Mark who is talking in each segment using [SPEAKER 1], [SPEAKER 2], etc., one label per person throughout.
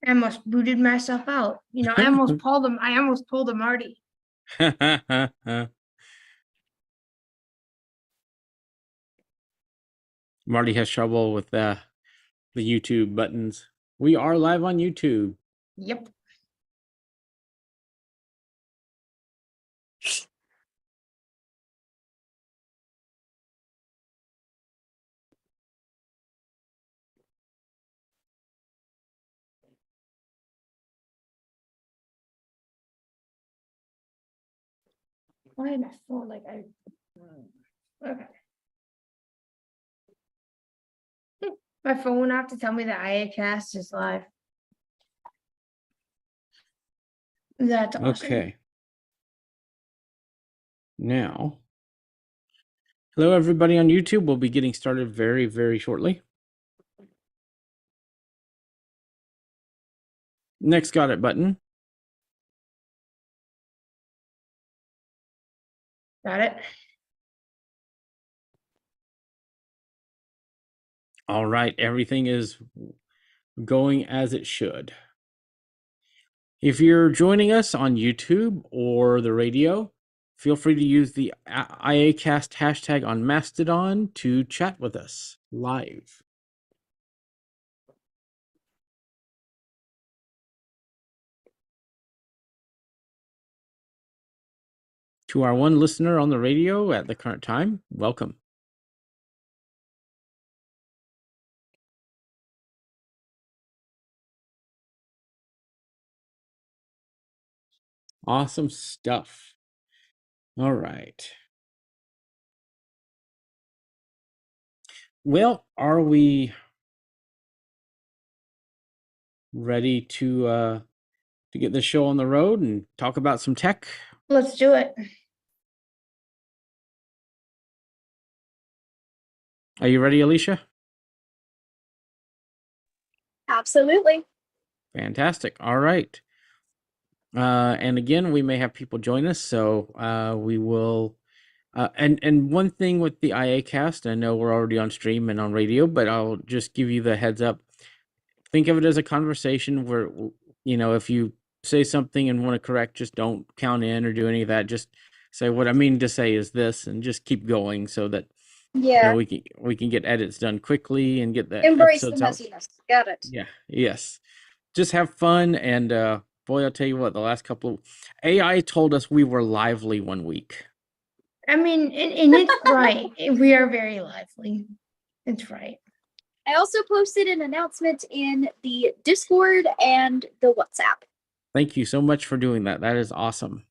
[SPEAKER 1] I almost booted myself out. I almost pulled him. I almost pulled a Marty.
[SPEAKER 2] Marty has trouble with the YouTube buttons. We are live on YouTube.
[SPEAKER 1] Yep. Why did I feel like okay. My phone went off to tell me that iACast is live. That's awesome.
[SPEAKER 2] Okay. Now, hello everybody on YouTube. We'll be getting started very, very shortly. Next got it button.
[SPEAKER 1] Got it.
[SPEAKER 2] All right, everything is going as it should. If you're joining us on YouTube or the radio, feel free to use the iACast hashtag on Mastodon to chat with us live. To our one listener on the radio at the current time, welcome. Awesome stuff. All right. Well, are we ready to get this show on the road and talk about some tech?
[SPEAKER 1] Let's do it.
[SPEAKER 2] Are you ready, Alicia?
[SPEAKER 3] Absolutely.
[SPEAKER 2] Fantastic. All right. And again, we may have people join us, so we will. And one thing with the iACast, I know we're already on stream and on radio, but I'll just give you the heads up. Think of it as a conversation where, if you say something and want to correct, just don't count in or do any of that. Just say what I mean to say is this, and just keep going so that we can get edits done quickly and get the
[SPEAKER 3] embrace the
[SPEAKER 2] episodes out.
[SPEAKER 3] messiness. Got it.
[SPEAKER 2] Yeah. Yes. Just have fun, and boy, I'll tell you what. The last couple of AI told us we were lively one week.
[SPEAKER 1] I mean, and it's right. We are very lively. It's right.
[SPEAKER 3] I also posted an announcement in the Discord and the WhatsApp.
[SPEAKER 2] Thank you so much for doing that. That is awesome.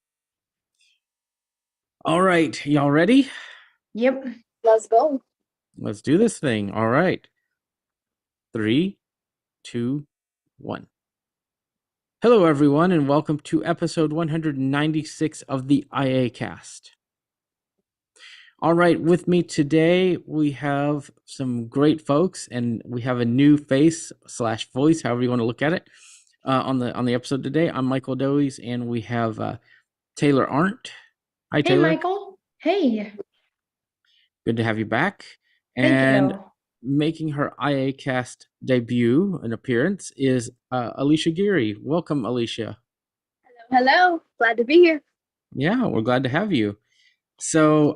[SPEAKER 2] All right, y'all ready?
[SPEAKER 1] Yep.
[SPEAKER 3] Let's go.
[SPEAKER 2] Let's do this thing. All right. 3, 2, 1. Hello, everyone, and welcome to episode 196 of the iACast. All right, with me today, we have some great folks, and we have a new face / voice, however you want to look at it, on the episode today. I'm Michael Dowies, and we have Taylor Arndt. Hi,
[SPEAKER 1] Hey,
[SPEAKER 2] Taylor.
[SPEAKER 1] Michael. Hey.
[SPEAKER 2] Good to have you back.
[SPEAKER 1] Thank
[SPEAKER 2] And
[SPEAKER 1] you.
[SPEAKER 2] making her iACast debut and appearance is Alicia Geary. Welcome, Alicia.
[SPEAKER 3] Hello. Glad to be here.
[SPEAKER 2] Yeah, we're glad to have you. So,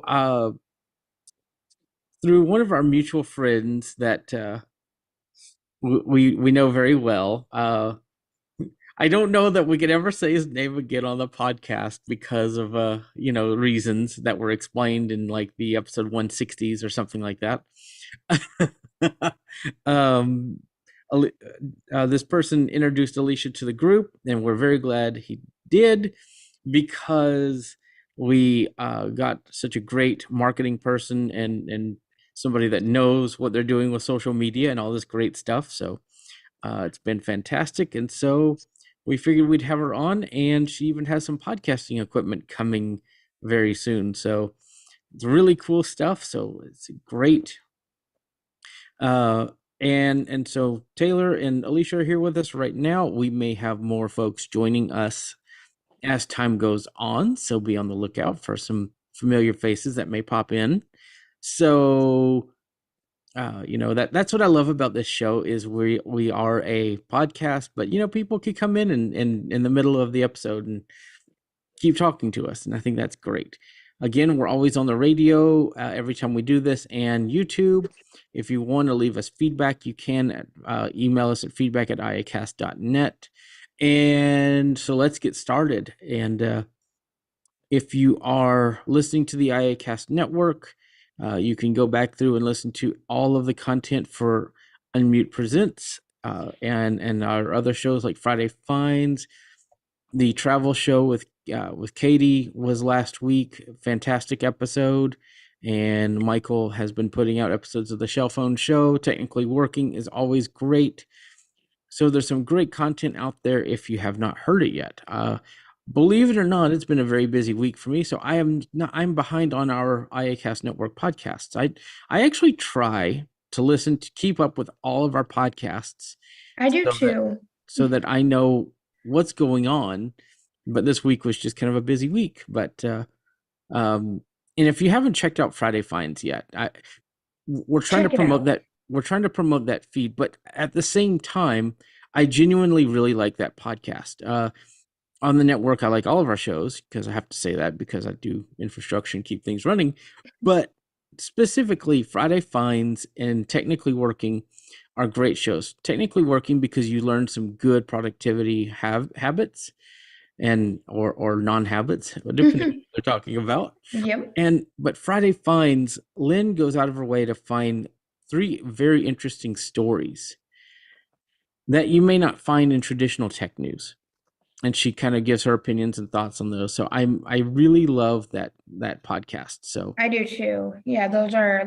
[SPEAKER 2] through one of our mutual friends that we know very well, I don't know that we could ever say his name again on the podcast because of reasons that were explained in like the episode 160s or something like that. This person introduced Alicia to the group, and we're very glad he did, because we got such a great marketing person and somebody that knows what they're doing with social media and all this great stuff. So it's been fantastic. And so we figured we'd have her on, and she even has some podcasting equipment coming very soon. So it's really cool stuff. So it's great. And so Taylor and Alicia are here with us right now. We may have more folks joining us as time goes on, so be on the lookout for some familiar faces that may pop in. So That's what I love about this show is we are a podcast, but people can come in and in the middle of the episode and keep talking to us, and I think that's great. Again, we're always on the radio every time we do this, and YouTube. If you want to leave us feedback, you can email us at feedback@iacast.net. And so let's get started. And if you are listening to the iACast network, you can go back through and listen to all of the content for Unmute Presents and our other shows like Friday Finds. The travel show with Katie was last week. Fantastic episode. And Michael has been putting out episodes of the Shell Phone Show. Technically Working is always great. So there's some great content out there if you have not heard it yet. Believe it or not, it's been a very busy week for me. So I'm behind on our iACast Network podcasts. I actually try to keep up with all of our podcasts.
[SPEAKER 1] I do too.
[SPEAKER 2] So that I know what's going on. But this week was just kind of a busy week. But and if you haven't checked out Friday Finds yet, we're trying to promote that. We're trying to promote that feed, but at the same time, I genuinely really like that podcast. On the network, I like all of our shows because I have to say that because I do infrastructure and keep things running. But specifically, Friday Finds and Technically Working are great shows. Technically Working because you learn some good productivity habits and or non-habits, depending on what they're talking about.
[SPEAKER 1] Yep.
[SPEAKER 2] But Friday Finds, Lynn goes out of her way to find 3 very interesting stories that you may not find in traditional tech news. And she kind of gives her opinions and thoughts on those. So I really love that podcast. So
[SPEAKER 1] I do too. Yeah, those are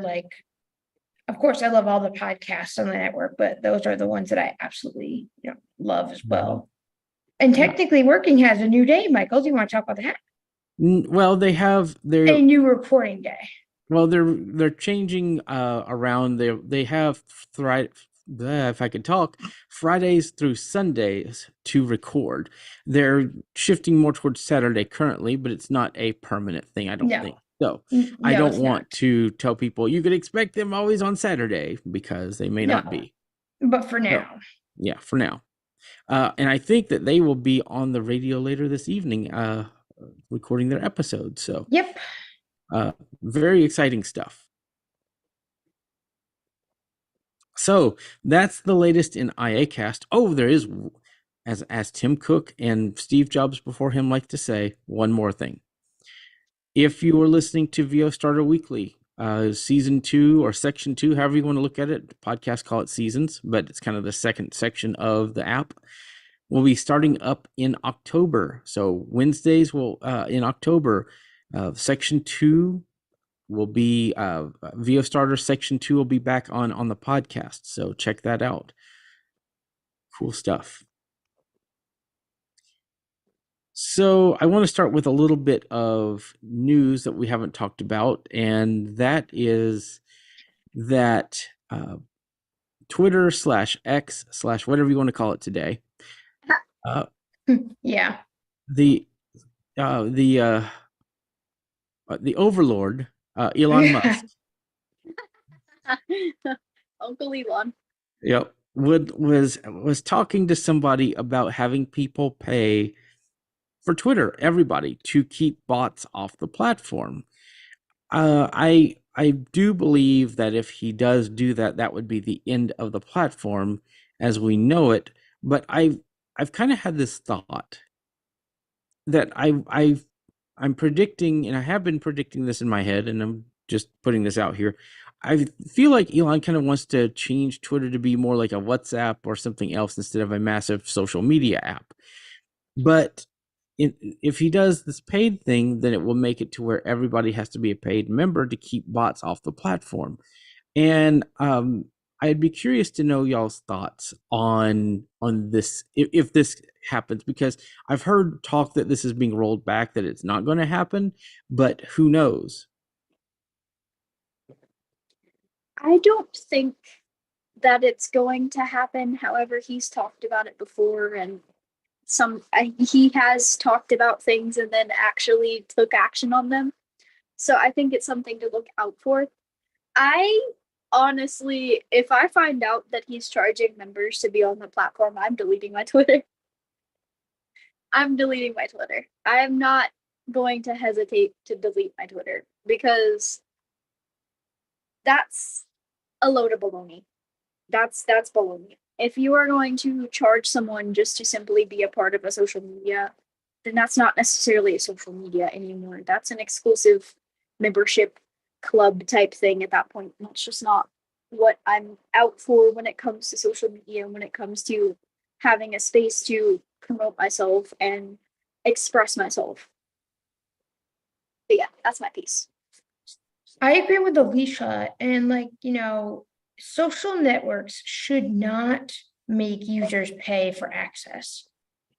[SPEAKER 1] of course I love all the podcasts on the network, but those are the ones that I absolutely love as well. And Technically Working has a new day, Michael. Do you want to talk about that?
[SPEAKER 2] Well, they have
[SPEAKER 1] a new reporting day.
[SPEAKER 2] Well, they're changing around. They have if I could talk, Fridays through Sundays to record. They're shifting more towards Saturday currently, but it's not a permanent thing. I don't think so. I don't want to tell people you could expect them always on Saturday because they may not be.
[SPEAKER 1] But for now,
[SPEAKER 2] for now, and I think that they will be on the radio later this evening, recording their episode. So
[SPEAKER 1] yep.
[SPEAKER 2] Very exciting stuff. So that's the latest in iACast. Oh, there is, as Tim Cook and Steve Jobs before him like to say, one more thing. If you are listening to VO Starter Weekly, season 2 or section 2, however you want to look at it, podcasts call it seasons, but it's kind of the second section of the app. We'll be starting up in October. So Wednesdays will in October. Section 2 will be VO Starter. Section 2 will be back on the podcast. So check that out. Cool stuff. So I want to start with a little bit of news that we haven't talked about, and that is that Twitter /X/ whatever you want to call it today.
[SPEAKER 1] Yeah.
[SPEAKER 2] The overlord, Elon Musk.
[SPEAKER 3] Uncle Elon.
[SPEAKER 2] Yep. Was talking to somebody about having people pay for Twitter, everybody, to keep bots off the platform. I do believe that if he does do that, that would be the end of the platform as we know it. But I've kind of had this thought that I'm predicting, and I have been predicting this in my head, and I'm just putting this out here. I feel like Elon kind of wants to change Twitter to be more like a WhatsApp or something else instead of a massive social media app. But if he does this paid thing, then it will make it to where everybody has to be a paid member to keep bots off the platform. And I'd be curious to know y'all's thoughts on this, if this happens, because I've heard talk that this is being rolled back, that it's not going to happen, but who knows?
[SPEAKER 3] I don't think that it's going to happen. However, he's talked about it before, and he has talked about things and then actually took action on them. So I think it's something to look out for. I honestly, if I find out that he's charging members to be on the platform, I'm deleting my Twitter. I'm deleting my Twitter. I am not going to hesitate to delete my Twitter because that's a load of baloney. That's baloney. If you are going to charge someone just to simply be a part of a social media, then that's not necessarily a social media anymore. That's an exclusive membership club type thing at that point. That's just not what I'm out for when it comes to social media, when it comes to having a space to promote myself and express myself. But yeah, that's my piece.
[SPEAKER 1] I agree with Alicia, and like, social networks should not make users pay for access.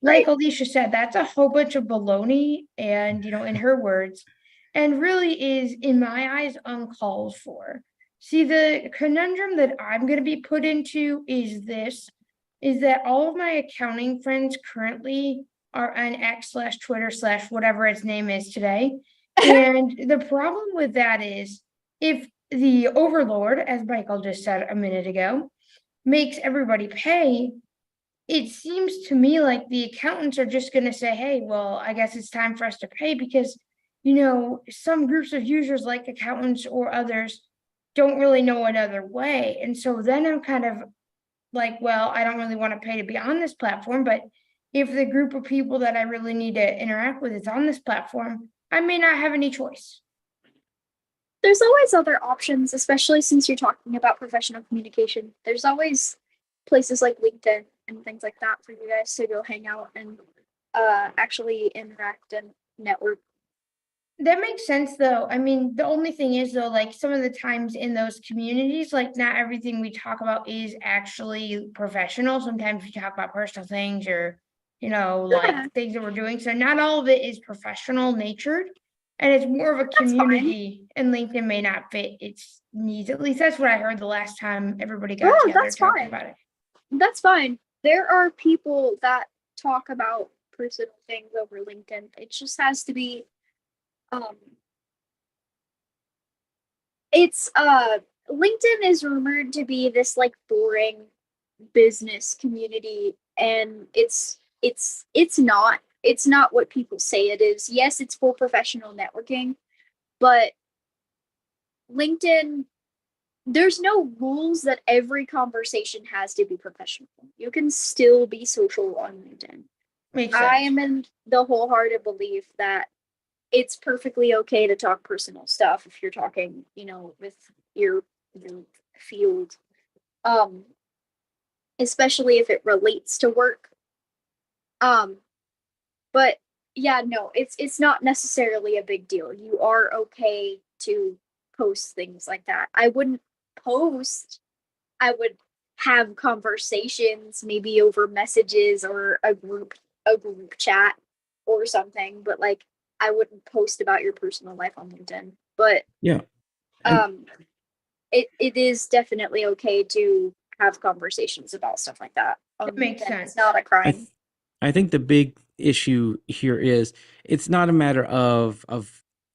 [SPEAKER 1] Like Alicia said, that's a whole bunch of baloney and, in her words, and really is, in my eyes, uncalled for. See, the conundrum that I'm going to be put into is that all of my accounting friends currently are on X/Twitter/whatever its name is today. And the problem with that is if the overlord, as Michael just said a minute ago, makes everybody pay, it seems to me like the accountants are just going to say, hey, well, I guess it's time for us to pay because, some groups of users like accountants or others don't really know another way. And so then I'm kind of like, well, I don't really want to pay to be on this platform, but if the group of people that I really need to interact with is on this platform, I may not have any choice.
[SPEAKER 3] There's always other options, especially since you're talking about professional communication. There's always places like LinkedIn and things like that for you guys to go hang out and actually interact and network.
[SPEAKER 1] That makes sense though. I mean, the only thing is though, like some of the times in those communities, like not everything we talk about is actually professional. Sometimes we talk about personal things or, like things that we're doing. So not all of it is professional natured. And it's more of a community, and LinkedIn may not fit its needs. At least that's what I heard the last time everybody got together
[SPEAKER 3] That's
[SPEAKER 1] talking
[SPEAKER 3] fine.
[SPEAKER 1] about it.
[SPEAKER 3] That's fine. There are people that talk about personal things over LinkedIn. It just has to be it's LinkedIn is rumored to be this like boring business community, and it's not what people say it is. Yes, it's for professional networking, but LinkedIn, there's no rules that every conversation has to be professional. You can still be social on LinkedIn.
[SPEAKER 1] Makes
[SPEAKER 3] I
[SPEAKER 1] sense.
[SPEAKER 3] am in the wholehearted belief that it's perfectly okay to talk personal stuff if you're talking, with your field. Especially if it relates to work. But yeah, no, it's not necessarily a big deal. You are okay to post things like that. I wouldn't post, I would have conversations maybe over messages or a group chat or something, but like I wouldn't post about your personal life on LinkedIn. But
[SPEAKER 2] Yeah.
[SPEAKER 3] it is definitely okay to have conversations about stuff like that.
[SPEAKER 1] That makes
[SPEAKER 3] LinkedIn.
[SPEAKER 1] sense.
[SPEAKER 3] It's not a
[SPEAKER 2] I,
[SPEAKER 3] crime.
[SPEAKER 2] th- I think the big issue here is it's not a matter of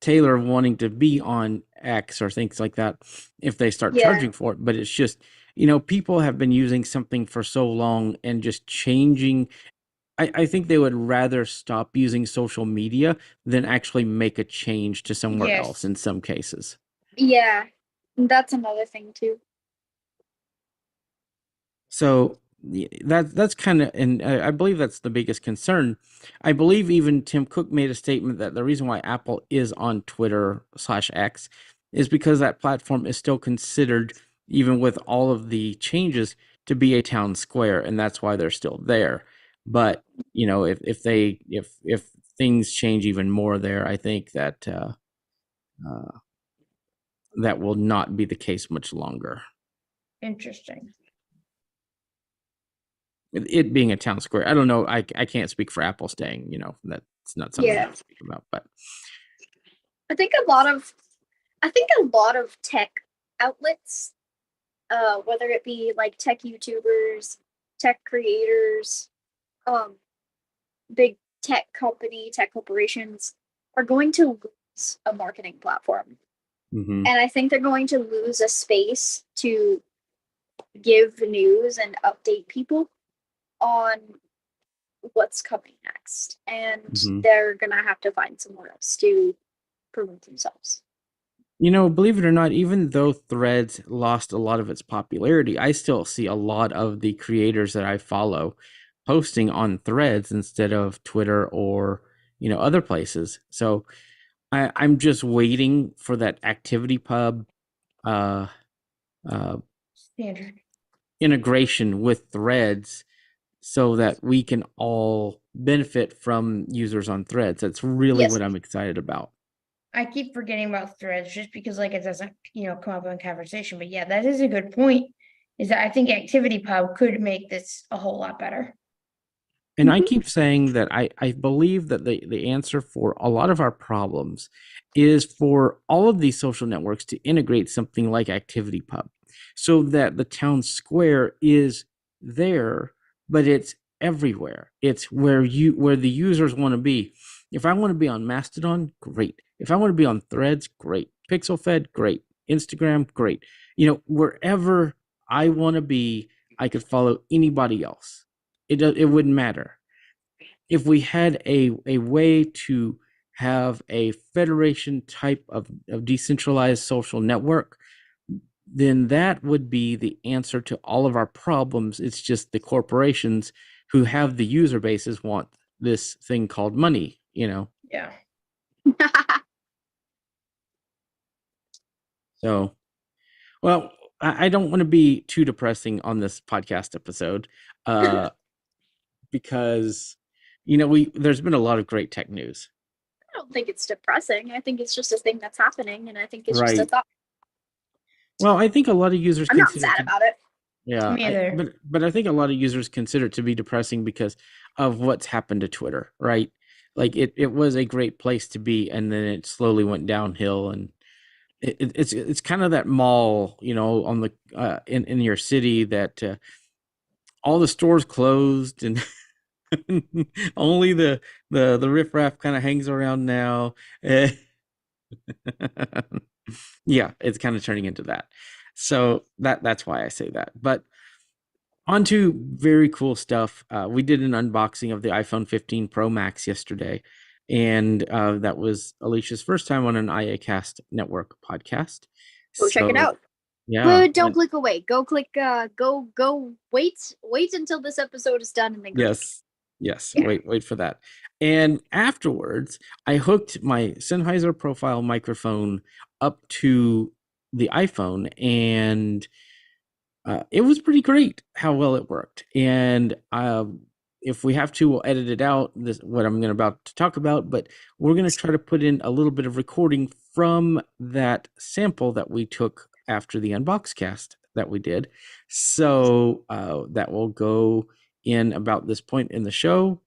[SPEAKER 2] Taylor wanting to be on X or things like that if they start
[SPEAKER 3] Yeah.
[SPEAKER 2] charging for it, but it's just, people have been using something for so long and just changing. I think they would rather stop using social media than actually make a change to somewhere
[SPEAKER 1] Yes.
[SPEAKER 2] else in some cases.
[SPEAKER 3] Yeah. That's another thing too.
[SPEAKER 2] So that's kind of, and I believe that's the biggest concern. I believe even Tim Cook made a statement that the reason why Apple is on Twitter/X is because that platform is still considered, even with all of the changes, to be a town square, and that's why they're still there. But if things change even more there, I think that that will not be the case much longer.
[SPEAKER 1] Interesting.
[SPEAKER 2] It being a town square. I don't know. I can't speak for Apple staying, that's not something I
[SPEAKER 3] Yeah.
[SPEAKER 2] can speak about, but
[SPEAKER 3] I think a lot of tech outlets, whether it be like tech YouTubers, tech creators, um, big tech corporations are going to lose a marketing platform.
[SPEAKER 2] Mhm.
[SPEAKER 3] And I think they're going to lose a space to give news and update people on what's coming next. And
[SPEAKER 2] Mhm.
[SPEAKER 3] they're going to have to find somewhere else to promote themselves.
[SPEAKER 2] Believe it or not, even though Threads lost a lot of its popularity, I still see a lot of the creators that I follow posting on Threads instead of Twitter or, other places. So I'm just waiting for that ActivityPub uh, uh,
[SPEAKER 1] Standard.
[SPEAKER 2] integration with Threads so that we can all benefit from users on Threads. That's really
[SPEAKER 3] Yes.
[SPEAKER 2] what I'm excited about.
[SPEAKER 1] I keep forgetting about Threads just because like it doesn't, come up in conversation. But yeah, that is a good point. Is that I think ActivityPub could make this a whole lot better.
[SPEAKER 2] And I keep saying that I believe that the answer for a lot of our problems is for all of these social networks to integrate something like ActivityPub so that the town square is there, but it's everywhere. It's where the users want to be. If I want to be on Mastodon, great. If I want to be on Threads, great. PixelFed, great. Instagram, great. Wherever I want to be, I could follow anybody else. It wouldn't matter if we had a way to have a federation type of decentralized social network. Then that would be the answer to all of our problems. It's just the corporations who have the user bases want this thing called money.
[SPEAKER 1] Yeah.
[SPEAKER 2] So, well, I don't want to be too depressing on this podcast episode, because there's been a lot of great tech news.
[SPEAKER 3] I don't think it's depressing. I think it's just a thing that's happening, and I think it's just a
[SPEAKER 2] Right.
[SPEAKER 3] thought.
[SPEAKER 2] Well, I think a lot of users
[SPEAKER 3] I'm not
[SPEAKER 2] consider
[SPEAKER 3] sad
[SPEAKER 2] to
[SPEAKER 3] about it.
[SPEAKER 2] yeah,
[SPEAKER 1] Me either.
[SPEAKER 2] but I think a lot of users consider it to be depressing because of what's happened to Twitter, right? Like it was a great place to be, and then it slowly went downhill, and it's kind of that mall, on the in your city that all the stores closed and only the riffraff kind of hangs around now. Yeah, it's kind of turning into that. So that's why I say that. But on to very cool stuff. We did an unboxing of the iPhone 15 Pro Max yesterday, and that was Alicia's first time on an iACast network podcast.
[SPEAKER 3] Go check it
[SPEAKER 2] So
[SPEAKER 3] out.
[SPEAKER 2] yeah,
[SPEAKER 3] But don't
[SPEAKER 2] and
[SPEAKER 3] click away. Go click. Go. Wait until this episode is done, and then go.
[SPEAKER 2] yes, yes.
[SPEAKER 1] Yeah.
[SPEAKER 2] Wait for that. And afterwards, I hooked my Sennheiser profile microphone up to the iPhone, and it was pretty great how well it worked. And if we have to, we'll edit it out. This what I'm about to talk about, but we're going to try to put in a little bit of recording from that sample that we took after the unbox cast that we did. So that will go in about this point in the show.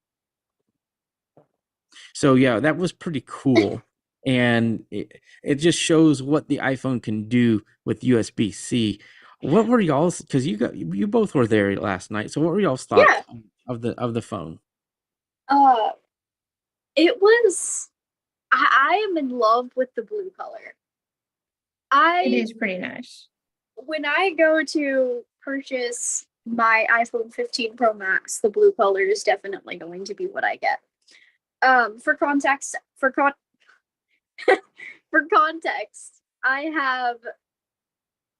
[SPEAKER 2] So yeah, that was pretty cool. And it just shows what the iPhone can do with USB-C. What were y'all's, because you both were there last night, so what were y'all's thoughts
[SPEAKER 3] Yeah.
[SPEAKER 2] of the phone?
[SPEAKER 3] Uh, it was. I am in love with the blue color.
[SPEAKER 1] It is pretty nice.
[SPEAKER 3] When I go to purchase my iPhone 15 Pro Max, the blue color is definitely going to be what I get. For context, for context, I have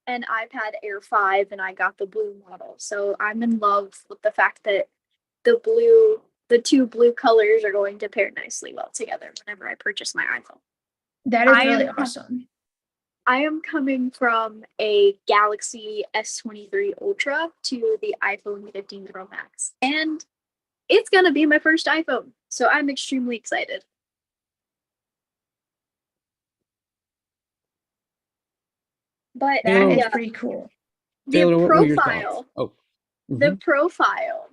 [SPEAKER 3] an iPad Air 5 and I got the blue model. So I'm in love with the fact that the two blue colors are going to pair nicely well together whenever I purchase my iPhone.
[SPEAKER 1] That is
[SPEAKER 3] I
[SPEAKER 1] really
[SPEAKER 3] am-
[SPEAKER 1] awesome.
[SPEAKER 3] I am coming from a Galaxy S23 Ultra to the iPhone 15 Pro Max, and it's gonna be my first iPhone, so I'm extremely excited. But
[SPEAKER 1] That is
[SPEAKER 3] yeah,
[SPEAKER 1] pretty cool.
[SPEAKER 3] the
[SPEAKER 2] Taylor, what were your thoughts?
[SPEAKER 3] profile,
[SPEAKER 2] Oh,
[SPEAKER 3] the
[SPEAKER 2] mhm.
[SPEAKER 3] profile,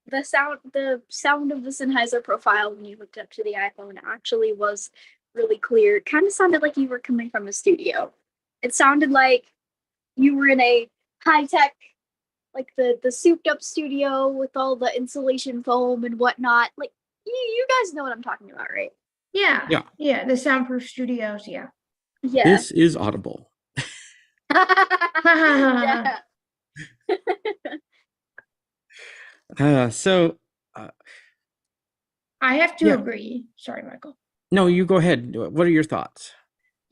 [SPEAKER 3] the sound of the Sennheiser profile when you hooked up to the iPhone actually was really clear. It kind of sounded like you were coming from a studio. It sounded like you were in a high tech, like the souped up studio with all the insulation foam and whatnot. Like you guys know what I'm talking about, right?
[SPEAKER 1] Yeah.
[SPEAKER 2] Yeah.
[SPEAKER 1] Yeah. The soundproof studios. Yeah.
[SPEAKER 3] Yeah.
[SPEAKER 2] This is Audible.
[SPEAKER 3] Yeah.
[SPEAKER 2] So,
[SPEAKER 1] I have to
[SPEAKER 2] yeah,
[SPEAKER 1] agree. Sorry, Michael.
[SPEAKER 2] no, you go ahead. What are your thoughts?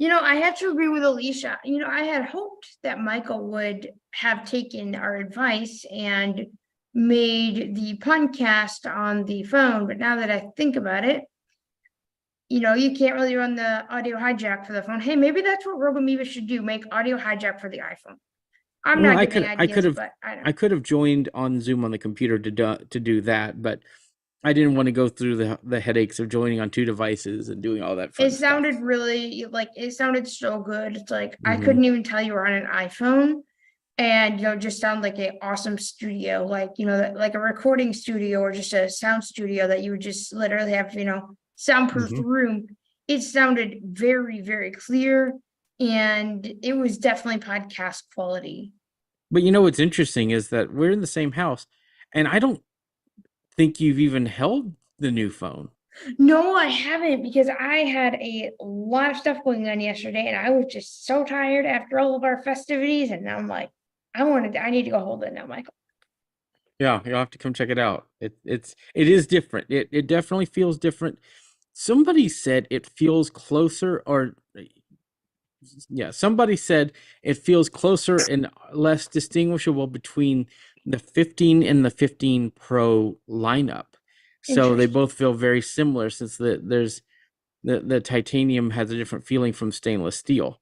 [SPEAKER 1] I have to agree with Alicia. I had hoped that Michael would have taken our advice and made the podcast on the phone, but now that I think about it, you can't really run the audio hijack for the phone. Hey, maybe that's what Robo Amoeba should do, make audio hijack for the iPhone. I'm
[SPEAKER 2] Well,
[SPEAKER 1] not giving ideas, but I
[SPEAKER 2] I
[SPEAKER 1] don't.
[SPEAKER 2] could have joined on Zoom on the computer to do that, but I didn't want to go through the headaches of joining on two devices and doing all that fun
[SPEAKER 1] It
[SPEAKER 2] stuff.
[SPEAKER 1] sounded really it sounded so good. It's like I
[SPEAKER 2] Mhm.
[SPEAKER 1] couldn't even tell you were on an iPhone. And just sound like an awesome studio, like like a recording studio or just a sound studio that you would just literally have soundproofed
[SPEAKER 2] Mhm.
[SPEAKER 1] room. It sounded very, very clear, and it was definitely podcast quality.
[SPEAKER 2] But what's interesting is that we're in the same house, and I don't think you've even held the new phone.
[SPEAKER 1] No, I haven't, because I had a lot of stuff going on yesterday, and I was just so tired after all of our festivities, and now I'm like, I need to go hold it now, Michael.
[SPEAKER 2] Yeah, you'll have to come check it out. It is different. It definitely feels different. Somebody said it feels closer, or yeah, somebody said it feels closer and less distinguishable between the 15 and the 15 Pro lineup. So they
[SPEAKER 1] Interesting.
[SPEAKER 2] both feel very similar, since the titanium has a different feeling from stainless steel.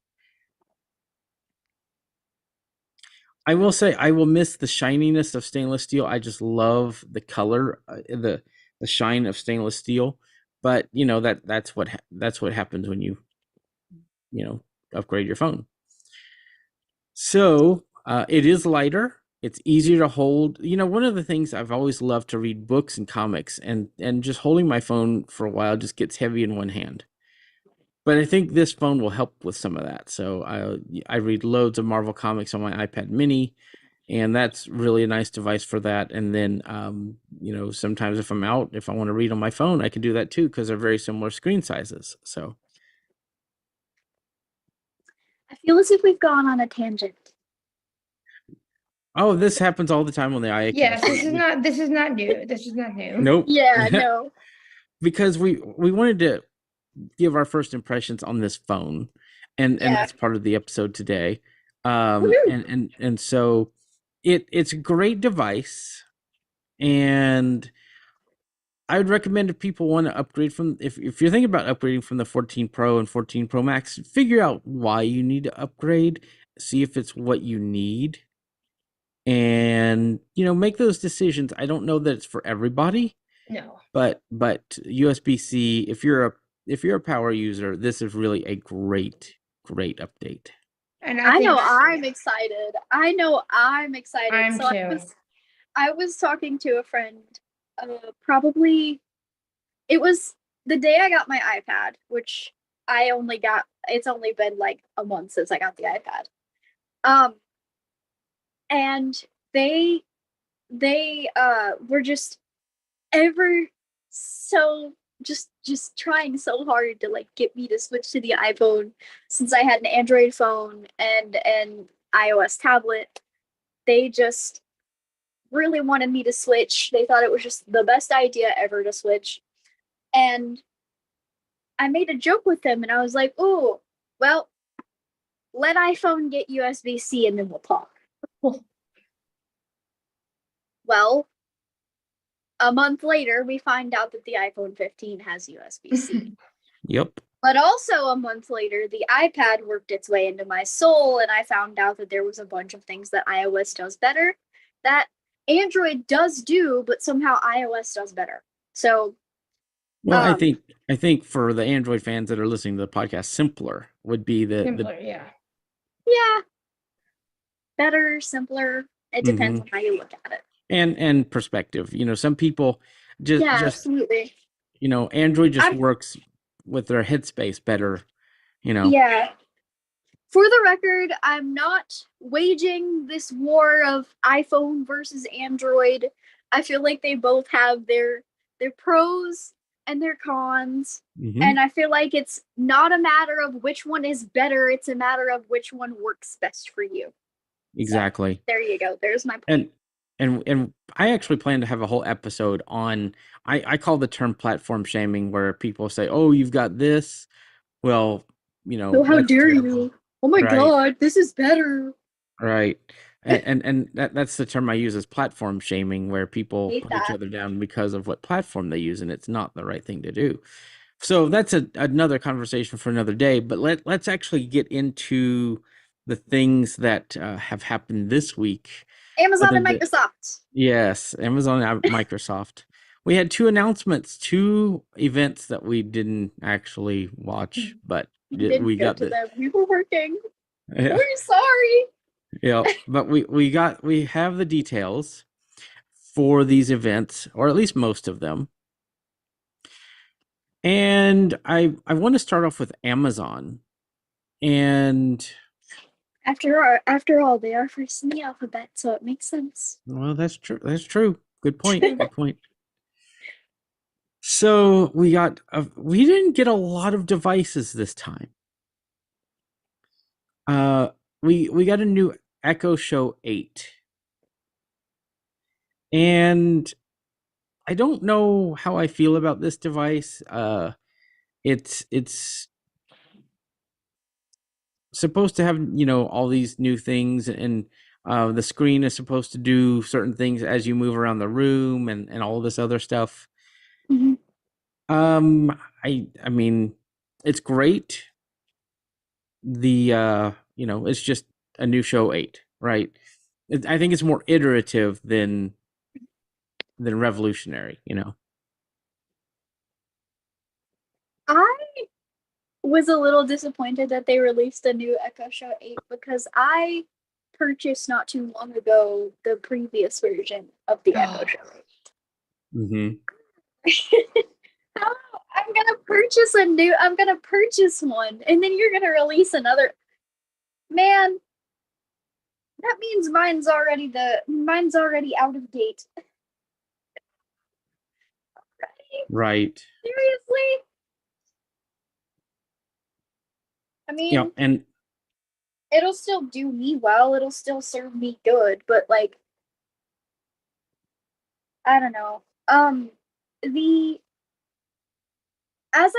[SPEAKER 2] I will say I will miss the shininess of stainless steel. I just love the color, the shine of stainless steel. But that's what happens when you know upgrade your phone. So it is lighter. It's easier to hold. One of the things I've always loved to read books and comics, and just holding my phone for a while just gets heavy in one hand. But I think this phone will help with some of that. So I read loads of Marvel comics on my iPad Mini, and that's really a nice device for that. And then sometimes if I'm out, if I want to read on my phone, I can do that too, because they're very similar screen sizes. So
[SPEAKER 3] I feel as if we've gone on a tangent.
[SPEAKER 2] this happens all the time on the iACast.
[SPEAKER 1] Yes, this is not new. This is not new.
[SPEAKER 2] Nope.
[SPEAKER 3] Yeah, no.
[SPEAKER 2] Because we wanted to give our first impressions on this phone, and
[SPEAKER 3] Yeah.
[SPEAKER 2] that's part of the episode today.
[SPEAKER 3] Woohoo.
[SPEAKER 2] And so it's a great device, and I would recommend, if people want to upgrade from, if you're thinking about upgrading from the 14 Pro and 14 Pro Max, figure out why you need to upgrade, see if it's what you need, and make those decisions. I don't know that it's for everybody,
[SPEAKER 1] No.
[SPEAKER 2] but USB-C, if you're a power user, this is really a great update.
[SPEAKER 1] And
[SPEAKER 3] I know
[SPEAKER 1] think,
[SPEAKER 3] I'm excited. I know I'm excited.
[SPEAKER 1] I'm
[SPEAKER 3] So
[SPEAKER 1] too.
[SPEAKER 3] I was talking to a friend, probably it was the day I got my iPad, which it's only been like a month since I got the iPad. And they were just ever so just trying so hard to like get me to switch to the iPhone, since I had an Android phone and an iOS tablet. They just really wanted me to switch. They thought it was just the best idea ever to switch. And I made a joke with them, and I was like, "Oh, well, let iPhone get USB-C and then we'll talk." Well, a month later, we find out that the iPhone 15 has USB-C.
[SPEAKER 2] Yep.
[SPEAKER 3] But also a month later, the iPad worked its way into my soul, and I found out that there was a bunch of things that iOS does better that Android does do, but somehow iOS does better. So,
[SPEAKER 2] well, I think for the Android fans that are listening to the podcast, simpler would be
[SPEAKER 1] Simpler, yeah.
[SPEAKER 3] Yeah, better, simpler. It depends on how you look at it.
[SPEAKER 2] And perspective. Some people just
[SPEAKER 3] absolutely.
[SPEAKER 2] Android just works with their headspace better.
[SPEAKER 3] Yeah. For the record, I'm not waging this war of iPhone versus Android. I feel like they both have their pros and their cons.
[SPEAKER 2] Mhm.
[SPEAKER 3] And I feel like it's not a matter of which one is better, it's a matter of which one works best for you.
[SPEAKER 2] Exactly.
[SPEAKER 3] So, there you go. There's my point.
[SPEAKER 2] And I actually plan to have a whole episode on I call the term platform shaming, where people say, "Oh, you've got this." Well,
[SPEAKER 3] Oh, how
[SPEAKER 2] that's
[SPEAKER 3] dare
[SPEAKER 2] terrible.
[SPEAKER 3] you? Oh my
[SPEAKER 2] Right.
[SPEAKER 3] god, this is better.
[SPEAKER 2] Right. And that's the term I use, is platform shaming, where people
[SPEAKER 3] Hate
[SPEAKER 2] put each
[SPEAKER 3] that.
[SPEAKER 2] other down because of what platform they use, and it's not the right thing to do. So that's another conversation for another day, but let's actually get into the things that have happened this week.
[SPEAKER 3] Amazon
[SPEAKER 2] Other
[SPEAKER 3] and
[SPEAKER 2] than
[SPEAKER 3] Microsoft.
[SPEAKER 2] Yes, Amazon and Microsoft. We had two announcements, two events that we didn't actually watch, but
[SPEAKER 3] We didn't
[SPEAKER 2] we
[SPEAKER 3] go
[SPEAKER 2] got
[SPEAKER 3] to
[SPEAKER 2] the
[SPEAKER 3] them. We were working.
[SPEAKER 2] yeah,
[SPEAKER 3] We're sorry.
[SPEAKER 2] yeah. But we have the details for these events, or at least most of them. And I want to start off with Amazon. And
[SPEAKER 3] After all, they are first in the alphabet, so it makes sense.
[SPEAKER 2] well, that's true. That's true. Good point. Good point. So we didn't get a lot of devices this time. Uh, we got a new Echo Show 8. And I don't know how I feel about this device. It's supposed to have, all these new things, and the screen is supposed to do certain things as you move around the room, and all this other stuff.
[SPEAKER 3] Mhm.
[SPEAKER 2] I mean, it's great. It's just a new show 8, right? I think it's more iterative than revolutionary.
[SPEAKER 3] I was a little disappointed that they released a new Echo Show 8 because I purchased not too long ago the previous version of the Echo Show
[SPEAKER 2] Mm-hmm.
[SPEAKER 3] 8. How I'm gonna purchase one, and then you're gonna release another. Man, that means mine's already out of date.
[SPEAKER 2] Right.
[SPEAKER 3] Seriously? I
[SPEAKER 2] Yeah,
[SPEAKER 3] mean,
[SPEAKER 2] and
[SPEAKER 3] it'll still do me well, it'll still serve me good, but like, I don't know. The as